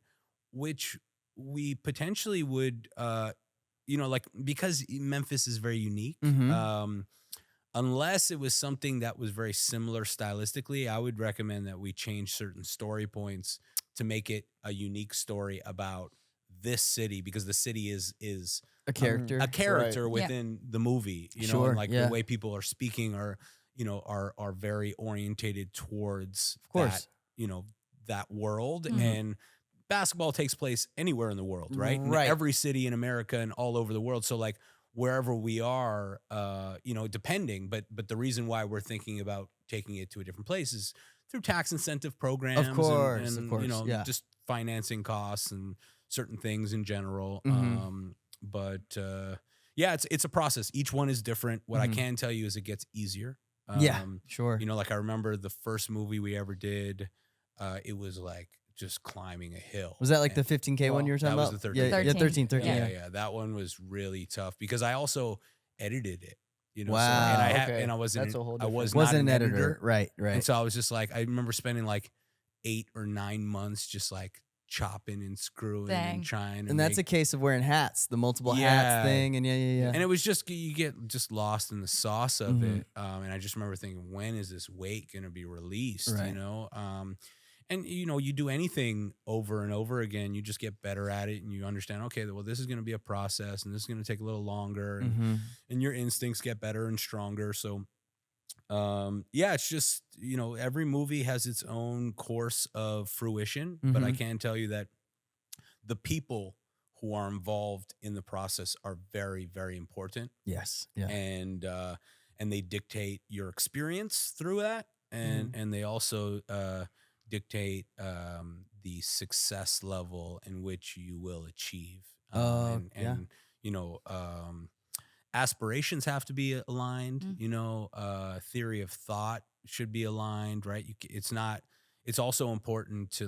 which we potentially would, like, because Memphis is very unique. Unless it was something that was very similar stylistically, I would recommend that we change certain story points to make it a unique story about this city, because the city is A character. a character Yeah. within the movie, you know, Sure, and like yeah. the way people are speaking are very orientated towards Of course. that world. Mhm. And basketball takes place anywhere in the world, right? In Right. every city in America and all over the world. So like wherever we are, depending, but the reason why we're thinking about taking it to a different place is through tax incentive programs, course, and of course, yeah. just financing costs and certain things in general. Mhm. Yeah, it's a process. Each one is different. What I Mhm. can tell you is it gets easier. Yeah, sure. Like I remember the first movie we ever did, it was like just climbing a hill. Was that like the And 15K one you were that talking was about? the Yeah, 13K. yeah, 13, 13. yeah, Yeah. yeah, that one was really tough because I also edited it. So, Wow, and okay. I wasn't That's a whole I was different- not Wasn't an an editor. editor. Right, right. And so I was just like, I remember spending like 8 or 9 months just like chopping and screwing Dang. and trying. And that's a make, case of wearing hats, the multiple Yeah. hats thing. And yeah. and it was just, you get just lost in the sauce of Mhm. it. And I just remember thinking, when is this weight going to be released? Right. And you do anything over and over again, you just get better at it, and you understand, okay, well, this is going to be a process, and this is going to take a little longer, and your instincts get better and stronger. So, it's just, every movie has its own course of fruition, but I can tell you that the people who are involved in the process are very, very important, Yes. Yeah. and they dictate your experience through that, and they also dictate the success level in which you will achieve. Yeah. Aspirations have to be aligned. Mm. Theory of thought should be aligned, right? It's also important to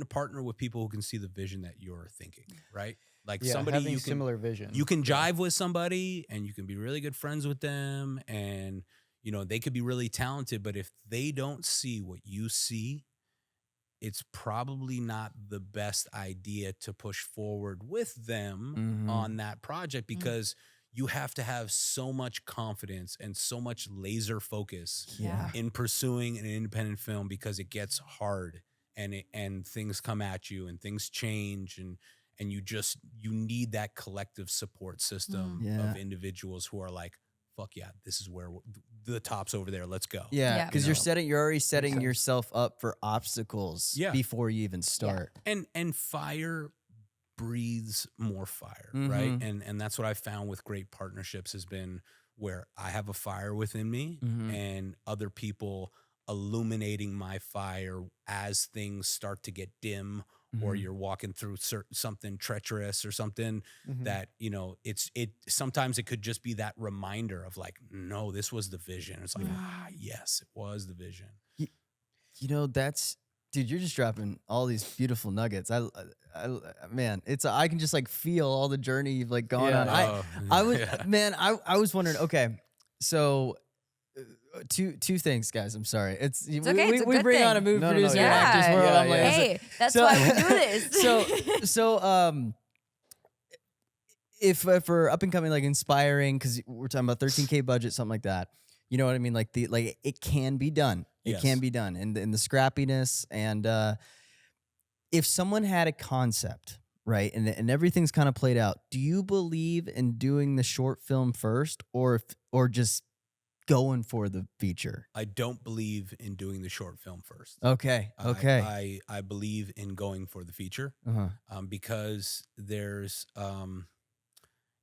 partner with people who can see the vision that you're thinking, right? Like Yeah, somebody having you can similar vision. you can jive with somebody, and you can be really good friends with them, and they could be really talented, but if they don't see what you see, it's probably not the best idea to push forward with them on that project, because you have to have so much confidence and so much laser focus Yeah. in pursuing an independent film, because it gets hard, and things come at you, and things change, and you need that collective support system Yeah. of individuals who are like, fuck yeah, this is where the top's over there. Let's go. Yeah, Yeah. because you're already setting sense. yourself up for obstacles Yeah. before you even start. And fire breathes more fire, right? And that's what I found with great partnerships has been where I have a fire within me and other people illuminating my fire as things start to get dim, or you're walking through something treacherous or something that, you know, sometimes it could just be that reminder of like, no, this was the vision. It's like, yes, it was the vision. You know, dude, you're just dropping all these beautiful nuggets. Man, I can just like feel all the journey you've like gone on. I was wondering, okay, so two things, guys. I'm sorry. It's okay. It's a we good bring thing. on a movie producer Yeah. and actors world. Yeah, I'm like, yeah. Hey, that's why we do this. So if for up and coming, like inspiring, because we're talking about 13K budget, something like that. You know what I mean? Like it can be done. It Yes. can be done, and the scrappiness. And if someone had a concept, right, and everything's kind of played out, do you believe in doing the short film first, or just going for the feature? I don't believe in doing the short film first. Okay. I believe in going for the feature because there's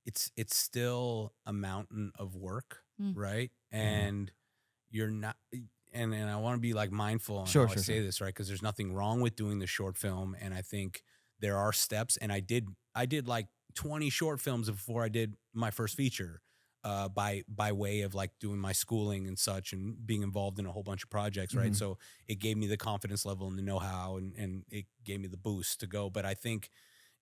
it's still a mountain of work, right? And you're not, and I want to be like mindful on how I say this, right? Because there's nothing wrong with doing the short film, and I think there are steps. And I did like 20 short films before I did my first feature. By way of like doing my schooling and such and being involved in a whole bunch of projects, right? So it gave me the confidence level and the know-how and it gave me the boost to go. But I think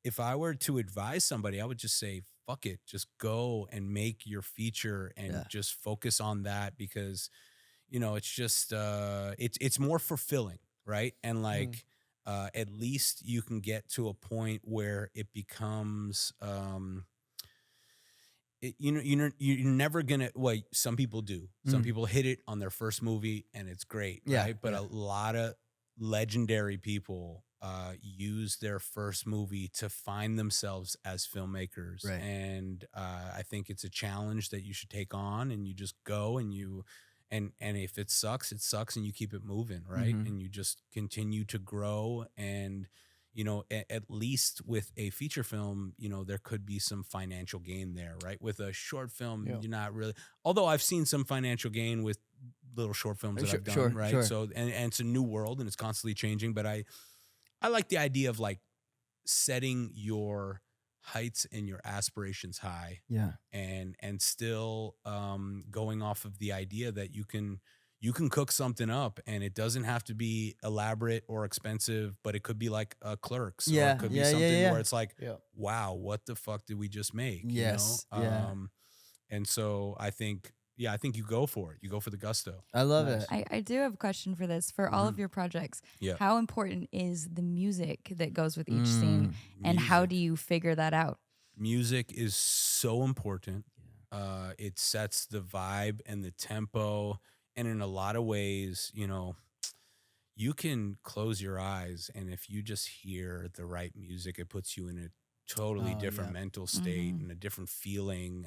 if I were to advise somebody, I would just say, fuck it, just go and make your feature and just focus on that, because, you know, it's just, it's more fulfilling, right? And like, at least you can get to a point where it becomes, you're never gonna. Well, some people do. Some people hit it on their first movie and it's great, right? But a lot of legendary people use their first movie to find themselves as filmmakers, right. And I think it's a challenge that you should take on, and you just go and and if it sucks, and you keep it moving, right? And you just continue to grow. And you know, at least with a feature film, you know, there could be some financial gain there, right? With a short film, you're not really, although I've seen some financial gain with little short films that I've done, right? Sure. So, and it's a new world and it's constantly changing, but I like the idea of like setting your heights and your aspirations high. Yeah. And still going off of the idea that you can cook something up, and it doesn't have to be elaborate or expensive, but it could be like a Clerks. Or it could be something where it's like, wow, what the fuck did we just make? Yes. You know? And so I think you go for it. You go for the gusto. I love it. I do have a question for this. For all of your projects, how important is the music that goes with each scene? And how do you figure that out? Music is so important. It sets the vibe and the tempo. And in a lot of ways, you know, you can close your eyes, and if you just hear the right music, it puts you in a totally different mental state and a different feeling.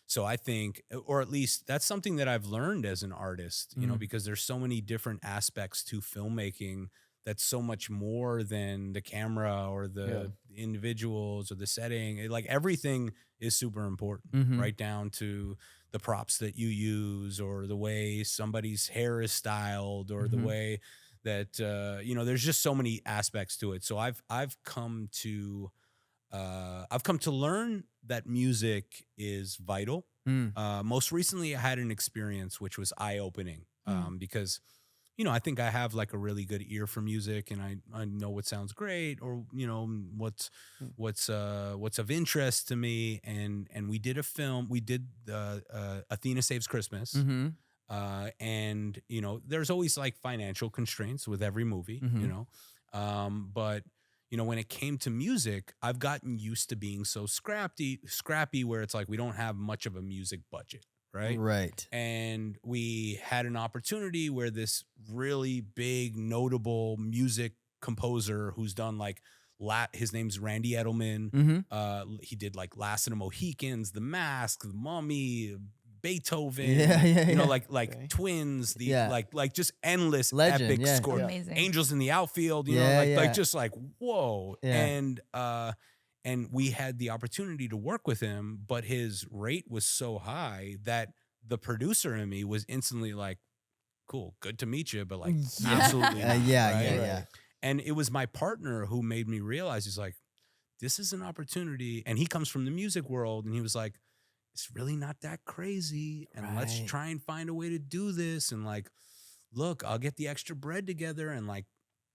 So I think, or at least that's something that I've learned as an artist, you know, because there's so many different aspects to filmmaking that's so much more than the camera or the individuals or the setting. Like everything is super important, right down to the props that you use, or the way somebody's hair is styled, or the way that, you know, there's just so many aspects to it. So I've come to learn that music is vital. Most recently I had an experience which was eye-opening, because, you know, I think I have like a really good ear for music, and I know what sounds great, or, you know, what's of interest to me. And we did a film. We did Athena Saves Christmas. And, you know, there's always like financial constraints with every movie, you know, but, you know, when it came to music, I've gotten used to being so scrappy where it's like we don't have much of a music budget. Right. And we had an opportunity where this really big, notable music composer who's done like, his name's Randy Edelman. He did like Last of the Mohicans, The Mask, The Mummy, Beethoven, you know, like Twins, like just endless epic score. Amazing. Angels in the Outfield, you know, just like, whoa. And And we had the opportunity to work with him, but his rate was so high that the producer in me was instantly like, cool, good to meet you, but like absolutely not, right? Yeah. And it was my partner who made me realize, he's like, this is an opportunity. And he comes from the music world, and he was like, it's really not that crazy. And let's Right. try and find a way to do this. And like, look, I'll get the extra bread together and like,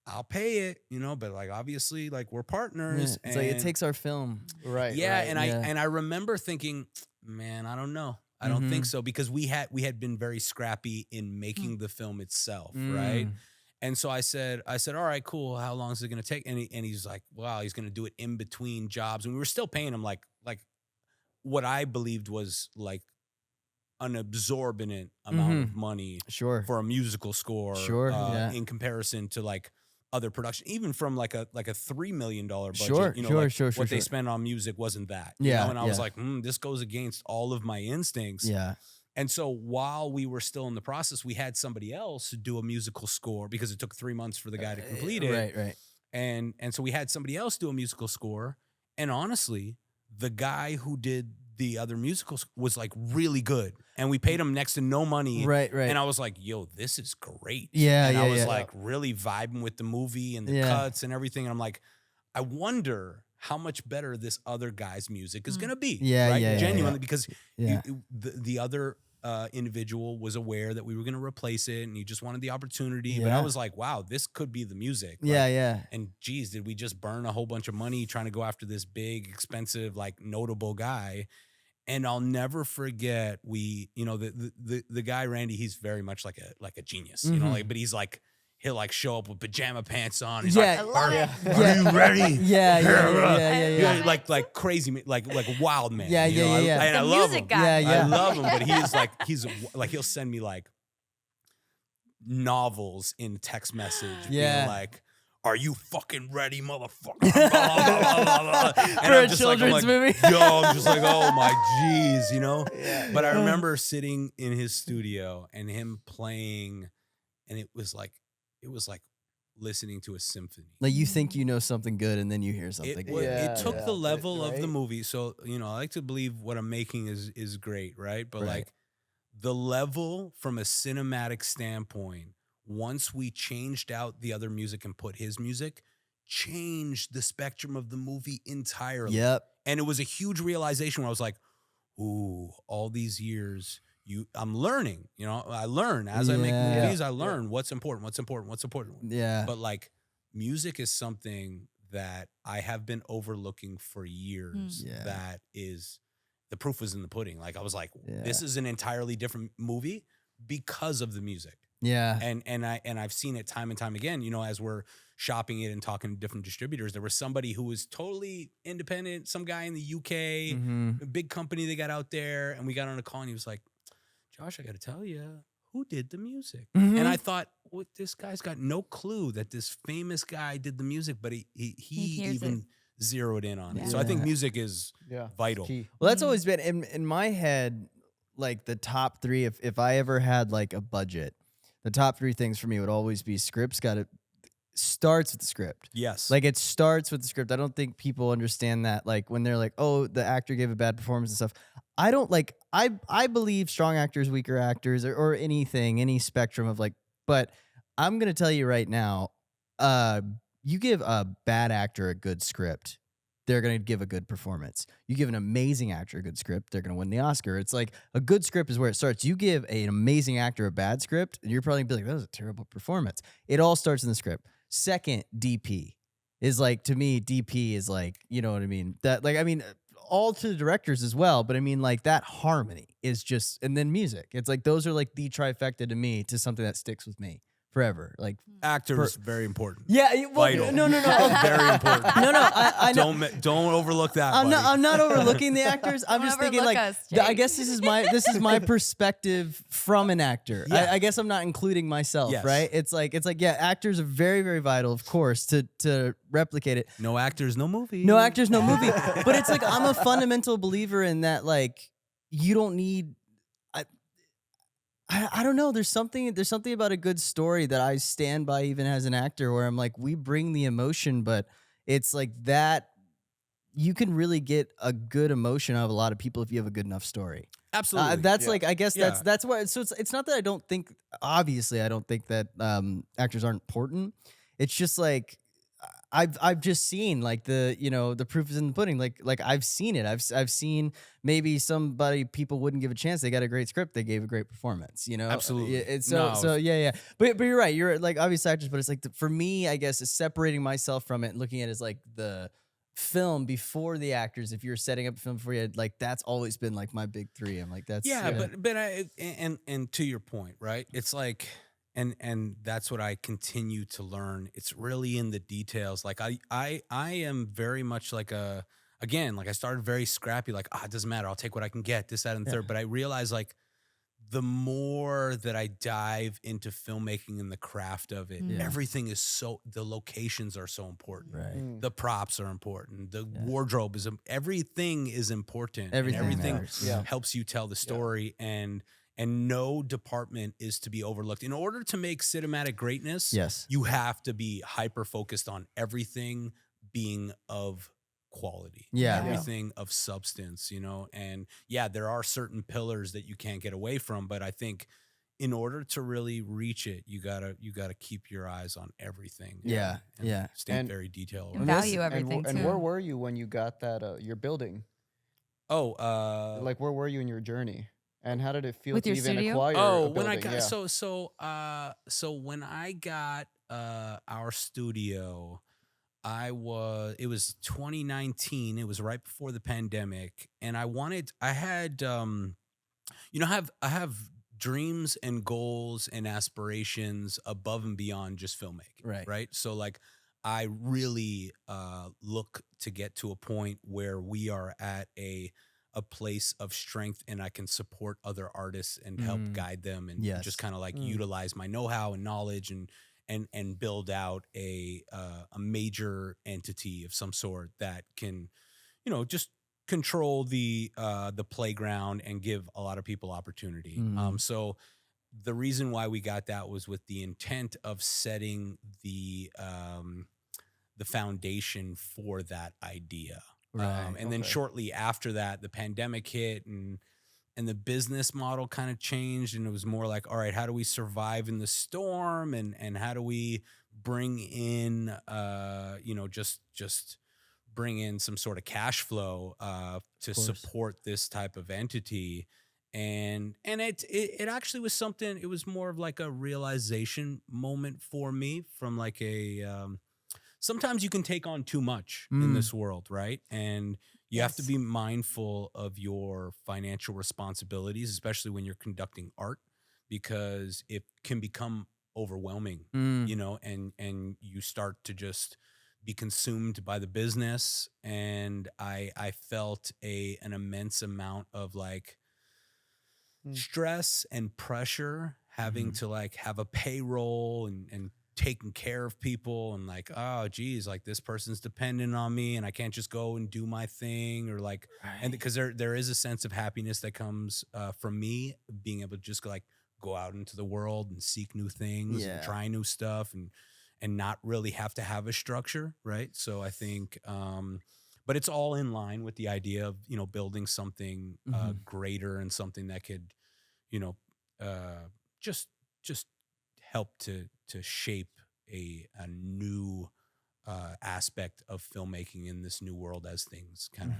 I'll pay it, you know, but like, obviously, like, we're partners. It's like it and- takes our film. Right. yeah, right. and I remember thinking, man, I don't know. I don't think Mhm. so, because we had been very scrappy in making the film itself, right? And so I said, all right, cool. How long is it going to take? And he's like, wow, he's going to do it in between jobs. And we were still paying him like what I believed was like an absorbent amount of money Sure. for a musical score. Sure, yeah. In comparison to like other production, even from like a $3 million budget. Sure, you know, sure, like sure, what they sure. spend on music wasn't that. You Yeah, know? And I was yeah. like, this goes against all of my instincts. Yeah. And so while we were still in the process, we had somebody else do a musical score, because it took 3 months for the guy to complete it. Right. And so we had somebody else do a musical score. And honestly, the guy who did the other musicals was like really good. And we paid him next to no money. Right. And I was like, yo, this is great. Yeah, and I yeah, was yeah. like really vibing with the movie and the Yeah. cuts and everything. And I'm like, I wonder how much better this other guy's music is going to be. Yeah, right? yeah, yeah, Genuinely, because Yeah. the other individual was aware that we were going to replace it, and he just wanted the opportunity. But I Yeah. was like, wow, this could be the music. Yeah, Like, yeah. and geez, did we just burn a whole bunch of money trying to go after this big, expensive, like notable guy? And I'll never forget, we, you know, the guy Randy, he's very much like a genius, you know, like, but he'll like show up with pajama pants on. He's Yeah. like, I love it. are you ready? Yeah. Like crazy, like a wild man. Yeah, you know? yeah. And I The love music him. guy. Yeah. I love him, but he's like he'll send me like novels in text message, Yeah. being like, "Are you fucking ready, motherfucker?" Blah, blah, blah, blah, blah. And For I'm a just like, children's movie. Yo, I'm just like, oh my jeez, you know. But I remember sitting in his studio and him playing, and it was like listening to a symphony. Like you think you know something good, and then you hear something It, good. wa- Yeah, it took yeah, the level of the right? movie. So, you know, I like to believe what I'm making is great, right? But Right. like the level from a cinematic standpoint, once we changed out the other music and put his music, changed the spectrum of the movie entirely. Yep. And it was a huge realization where I was like, ooh, all these years, I'm learning. You know, I learn as I make Yeah. movies, I learn what's important. Yeah. But like music is something that I have been overlooking for years. Yeah. That is, the proof was in the pudding. Like I was like, this Yeah. is an entirely different movie because of the music. Yeah. And I've seen it time and time again, you know, as we're shopping it and talking to different distributors. There was somebody who was totally independent, some guy in the UK, Mhm. a big company they got out there, and we got on a call and he was like, Josh, I got to tell you, who did the music? Mhm. And I thought, well, this guy's got no clue that this famous guy did the music, but he hears even zeroed in on it. So I Yeah. think music is Yeah. vital. Key. Well, that's always been in my head, like the top three. If I ever had like a budget, the top three things for me would always be scripts. Starts with the script. Yes. Like it starts with the script. I don't think people understand that. Like when they're like, "Oh, the actor gave a bad performance and stuff." I don't like. I believe strong actors, weaker actors, or anything, any spectrum of like. But I'm gonna tell you right now, you give a bad actor a good script, they're gonna give a good performance. You give an amazing actor a good script, they're gonna win the Oscar. It's like a good script is where it starts. You give an amazing actor a bad script, and you're probably gonna be like, "That was a terrible performance." It all starts in the script. Second, DP is like, to me, DP is like, you know what I mean? That, like, I mean, all to the directors as well, but I mean, like, that harmony is just, and then music. It's like, those are like the trifecta to me, to something that sticks with me forever. Like, Actors, very important. yeah, well, Vital. no. Very important. No, I know. Don't overlook that. I'm buddy. not overlooking the actors. I'm Don't just thinking overlook like us, I Jake. guess this is my perspective from an actor. Yeah. I guess I'm not including myself, Yes. right? It's like yeah, actors are very, very vital, of course, to replicate it. No actors, no movie. No actors, no movie. But it's like I'm a fundamental believer in that, like, you don't need I don't know. There's something about a good story that I stand by even as an actor, where I'm like, we bring the emotion, but it's like that you can really get a good emotion out of a lot of people if you have a good enough story. Absolutely. That's Yeah. like, I guess Yeah. that's why. So it's not that I don't think, obviously I don't think that actors aren't important. It's just like I've just seen like the proof is in the pudding. Like I've seen it. I've seen maybe people wouldn't give a chance. They got a great script. They gave a great performance. Absolutely. It's No. so yeah. But you're right. You're like obvious actors. But it's like for me, I guess, is separating myself from it and looking at it as like the film before the actors. If you're setting up a film for you, like that's always been like my big three. I'm like that's but and to your point, right? It's like and that's what I continue to learn. It's really in the details. Like I am very much like like I started very scrappy, like it doesn't matter, I'll take what I can get, this, that, and the third. But I realize like the more that I dive into filmmaking and the craft of it, everything is the locations are so important. right. The props are important. The wardrobe everything is important. And Everything everything matters. Yeah. helps you tell the story, and no department is to be overlooked. In order to make cinematic greatness, Yes. you have to be hyper focused on everything being of quality, Yeah. everything of substance, and there are certain pillars that you can't get away from, but I think in order to really reach it, you gotta keep your eyes on everything. Yeah. and Yeah. stay And- very detailed. And this- value everything and too. where were you when you got that your building? Like where were you in your journey? And how did it feel With to your even studio? acquire Oh, a when I building? got Yeah. so when I got our studio, it was 2019. It was right before the pandemic, and I have dreams and goals and aspirations above and beyond just filmmaking. Right. So like I really look to get to a point where we are at a place of strength and I can support other artists and help guide them and Yes. just kind of like utilize my know-how and knowledge and build out a major entity of some sort that can, just control the playground and give a lot of people opportunity. So the reason why we got that was with the intent of setting the foundation for that idea. Right. And then shortly after that, the pandemic hit and the business model kind of changed, and it was more like, all right, how do we survive in the storm, and how do we bring in, just bring in some sort of cash flow to support this type of entity. And it actually was something. It was more of like a realization moment for me from like a. Sometimes you can take on too much in this world, right? And you have to be mindful of your financial responsibilities, especially when you're conducting art, because it can become overwhelming, and you start to just be consumed by the business. And I felt an immense amount of like stress and pressure having to like have a payroll and taking care of people, and like, oh geez, like this person's dependent on me and I can't just go and do my thing, or like, and because there is a sense of happiness that comes from me being able to just like go out into the world and seek new things and try new stuff and not really have to have a structure, right? So I think but it's all in line with the idea of building something greater and something that could just help to shape a new aspect of filmmaking in this new world as things kind of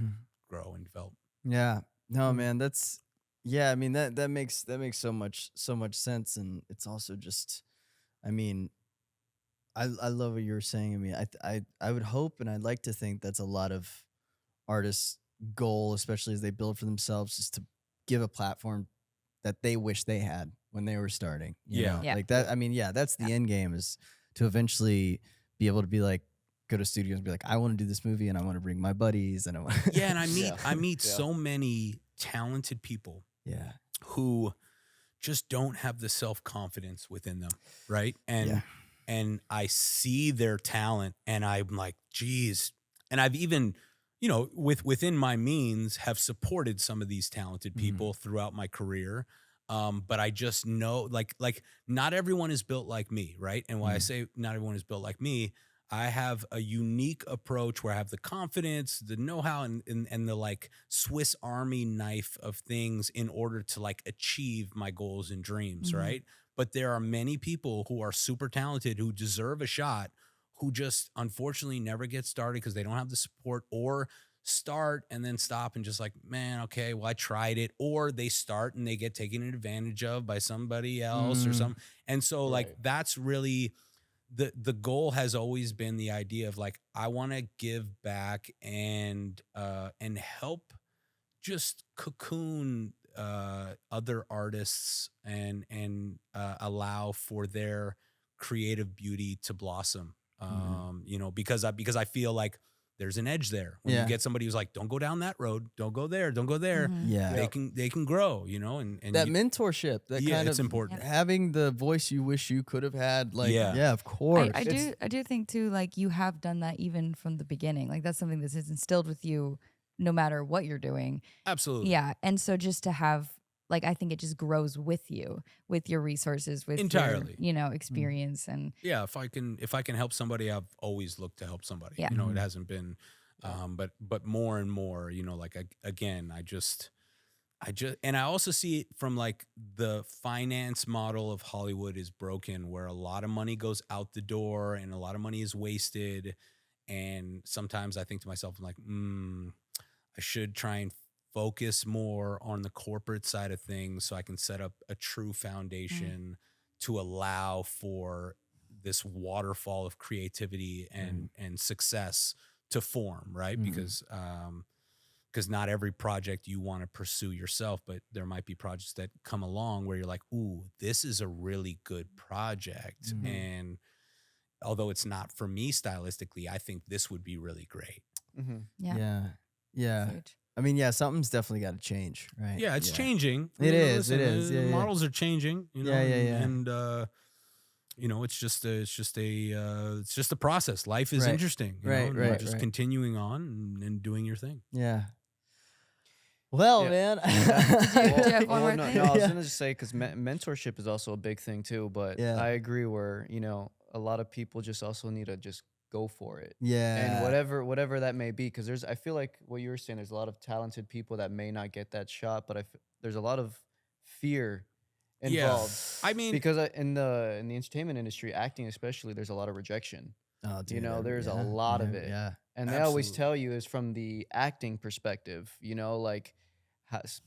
grow and develop. Yeah. No, man, I mean that makes so much sense, and it's also just, I mean, I love what you were saying. I mean, I would hope and I'd like to think that's a lot of artists' goal, especially as they build for themselves, is to give a platform that they wish they had when they were starting. You know? Yeah. Like that. I mean, that's the end game, is to eventually be able to be like, go to studios and be like, I want to do this movie and I want to bring my buddies and I want And I meet so many talented people who just don't have the self-confidence within them, right? And I see their talent and I'm like, geez. And I've even, within my means, have supported some of these talented people throughout my career. But I just know, like not everyone is built like me, right? And why I say not everyone is built like me, I have a unique approach where I have the confidence, the know-how, and the like Swiss Army knife of things in order to like achieve my goals and dreams, Mhm. right? But there are many people who are super talented who deserve a shot who just unfortunately never get started because they don't have the support, or start and then stop and just like, man, okay, well, I tried it. Or they start and they get taken advantage of by somebody else or Mm. some. And so like Right. that's really the goal has always been the idea of like, I want to give back and help just cocoon other artists and allow for their creative beauty to blossom. You know, because I feel like there's an edge there when Yeah. you get somebody who's like, don't go down that road, don't go there, don't go there. Mhm. Yeah. They can grow, you know, and That you- mentorship, that Yeah, kind it's of important. having the voice you wish you could have had. Like, Yeah. yeah, of course. I do think too, like you have done that even from the beginning. Like that's something that's instilled with you no matter what you're doing. absolutely. Yeah. And so just to have like I think it just grows with you, with your resources, with Entirely. your, experience and Yeah, if I can help somebody, I've always looked to help somebody. Yeah. You know, Mhm. it hasn't been but more and more, you know, like again, I just and I also see it from like the finance model of Hollywood is broken, where a lot of money goes out the door and a lot of money is wasted. And sometimes I think to myself, I'm like, I should try and focus more on the corporate side of things so I can set up a true foundation to allow for this waterfall of creativity and success to form, right? Mhm. Because not every project you want to pursue yourself, but there might be projects that come along where you're like, ooh, this is a really good project. Mhm. And although it's not for me stylistically, I think this would be really great. Mm-hmm. yeah. Yeah. Yeah. Huge. I mean, yeah, something's definitely got to change, right? Yeah, it's changing. It is, it is. Yeah, yeah. Models are changing, you know, Yeah, yeah, yeah. and you know, it's just a process. Life is Right. interesting, you Right, know, and right, you're just right. continuing on and doing your thing. Yeah. Well, Yeah. man. Do you have one more no, thing? no, I was Yeah. gonna just say because mentorship is also a big thing too. But Yeah. I agree where a lot of people just also need to just go for it. Yeah. And whatever that may be, because I feel like what you were saying, there's a lot of talented people that may not get that shot, but there's a lot of fear involved. I mean, Because in the entertainment industry, acting especially, there's a lot of rejection, Oh, dude, there's a yeah, lot of yeah, it. Yeah. and they always Absolutely. tell you is from the acting perspective. Like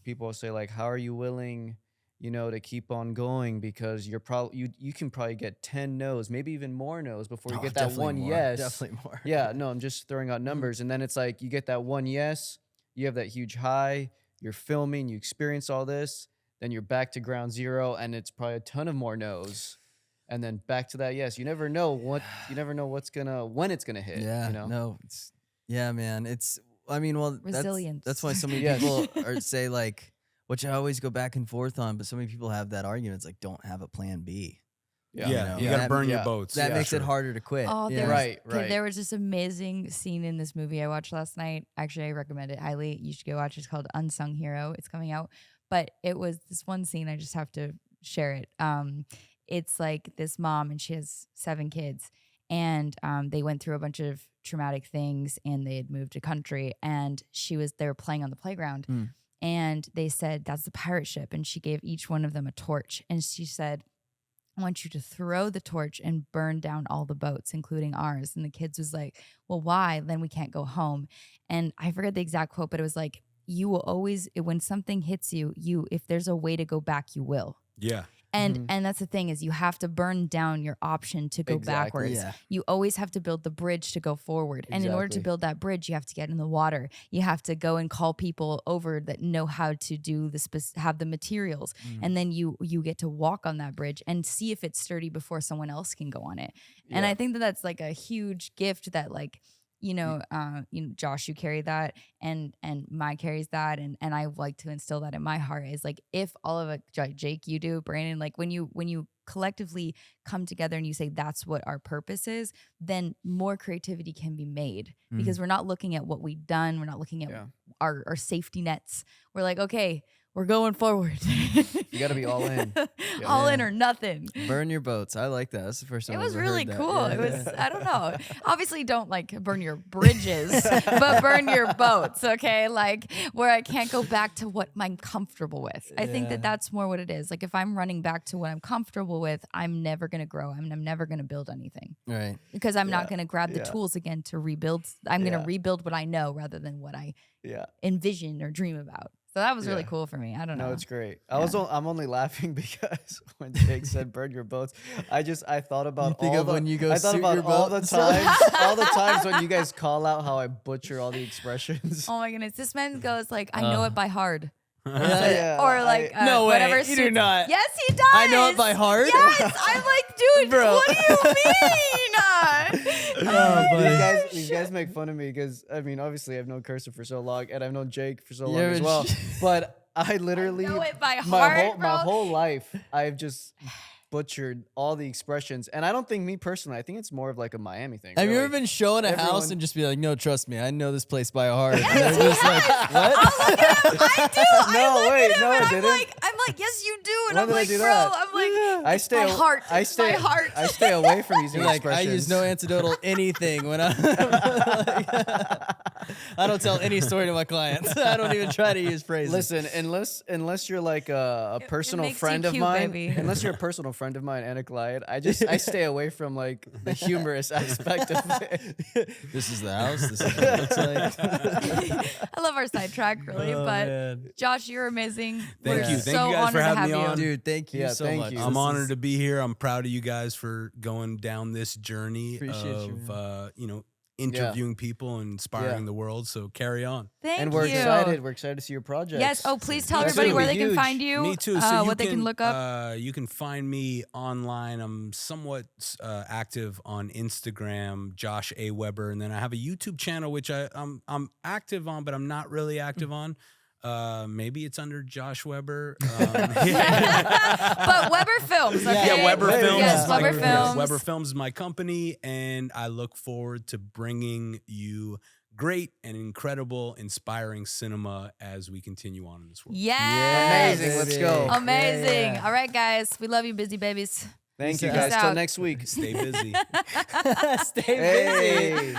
people will say like, how are you willing, to keep on going, because you're probably you can probably get 10 no's, maybe even more no's before you Oh, get that definitely one more, yes. Definitely more. Yeah, no, I'm just throwing out numbers. And then it's like you get that one yes, you have that huge high, you're filming, you experience all this, then you're back to ground zero, and it's probably a ton of more no's. And then back to that yes. You never know when it's gonna hit. Yeah. No. Yeah, man. I mean, well, Resilience. That's why so many Yes. people say like, which I always go back and forth on, but so many people have that argument. It's like, don't have a plan B. yeah, you you, know, got to that- burn your yeah, boats. That Yeah, makes it sure. harder to quit. Oh, you there know? was, Right, okay, right. there was this amazing scene in this movie I watched last night. Actually, I recommend it highly. You should go watch it. It's called Unsung Hero. It's coming out. But it was this one scene. I just have to share it. It's like this mom and she has 7 kids. And they went through a bunch of traumatic things and they had moved to country. And they were playing on the playground. Mm. And they said, that's the pirate ship. And she gave each one of them a torch. And she said, I want you to throw the torch and burn down all the boats, including ours. And the kids was like, well, why? Then we can't go home. And I forget the exact quote, but it was like, you will always, when something hits you, if there's a way to go back, you will. Yeah. And Mhm. and that's the thing is you have to burn down your option to go Exactly. backwards. Yeah. You always have to build the bridge to go forward. And in order to Exactly. build that bridge, you have to get in the water. You have to go and call people over that know how to do have the materials. Mm. And then you get to walk on that bridge and see if it's sturdy before someone else can go on it. And Yeah. I think that's like a huge gift that like Josh, you carry that, and Mike carries that, and I like to instill that in my heart is like if all of it, Jake, you do, Brandon, like when you collectively come together and you say that's what our purpose is, then more creativity can be made because we're not looking at what we've done, we're not looking at Yeah. our safety nets. We're like, okay, we're going forward. You got to be all in. All in or nothing. Burn your boats. I like that. That's the first time It I've was ever really heard that. cool. Yeah, It was, yeah. I don't know. Obviously, don't like burn your bridges, but burn your boats, okay? Like where I can't go back to what I'm comfortable with. I think that that's more what it is. Like if I'm running back to what I'm comfortable with, I'm never going to grow. I'm never going to build anything Right. because I'm not going to grab the Yeah. tools again to rebuild. I'm going Yeah. to rebuild what I know rather than what I Yeah. envision or dream about. So that was really Yeah. cool for me. I don't know. No, it's great. I'm only laughing because when Jake said burn your boats, I thought about You think all of the, when you go I thought suit about your all boat the and stuff. times all the times when you guys call out how I butcher all the expressions. Oh my goodness. This man goes like, I know it by heart. Yeah, Or like No way, whatever you do suits- not. Yes, he does. I know it by heart. Yes, I'm like, dude, Bro. what do you mean? These guys make fun of me because I mean, obviously, I've known Kirsten for so long, and I've known Jake for so long Yeah, as but well. sh- But I literally, know it by my heart, whole bro. my whole life, I've just butchered all the expressions, and I don't think me personally. I think it's more of like a Miami thing. Have you really. ever been shown a house Everyone- and just be like, no, trust me, I know this place by heart. And they're just like, what? I do. No, wait, no, I I'm didn't. I'm like, yes, you do. And When I'm did I like, do bro, that? I'm like, I it's stay by heart. I It's stay by heart. I stay away from using You're like, I expressions. use no antidotal anything when I I don't tell any story to my clients. I don't even try to use phrases. Listen, unless you're like a personal makes you friend of cute, mine, baby. unless you're a personal friend of mine and a client, I stay away from like the humorous aspect of it. This is the house. This is what it looks like. I love our sidetrack, really. Oh, but man. Josh, you're amazing. Thank We're you. so Thank you guys for honored to having have me you. on. Dude, thank you Yeah, so thank much. you. I'm This honored is- to be here. I'm proud of you guys for going down this journey Appreciate you, of interviewing people and inspiring Yeah. the world. So carry on. Thank And we're you. excited. We're excited to see your project. Yes. Oh, please tell That's everybody gonna where be they can huge. find you. Me too. So what they can look up. You can find me online. I'm somewhat active on Instagram, Josh A. Weber, and then I have a YouTube channel which I'm active on, but I'm not really active on. Maybe it's under Josh Weber. But Weber Films, okay? Yeah, Weber Yeah, Films. Yes, is Weber my- Films. Weber Films is my company, and I look forward to bringing you great and incredible, inspiring cinema as we continue on in this world. Yes. Amazing. Let's go. Amazing. Yeah. All right, guys. We love you, busy babies. Thank you Peace guys. Till out. next week. Stay busy. Stay busy. Hey.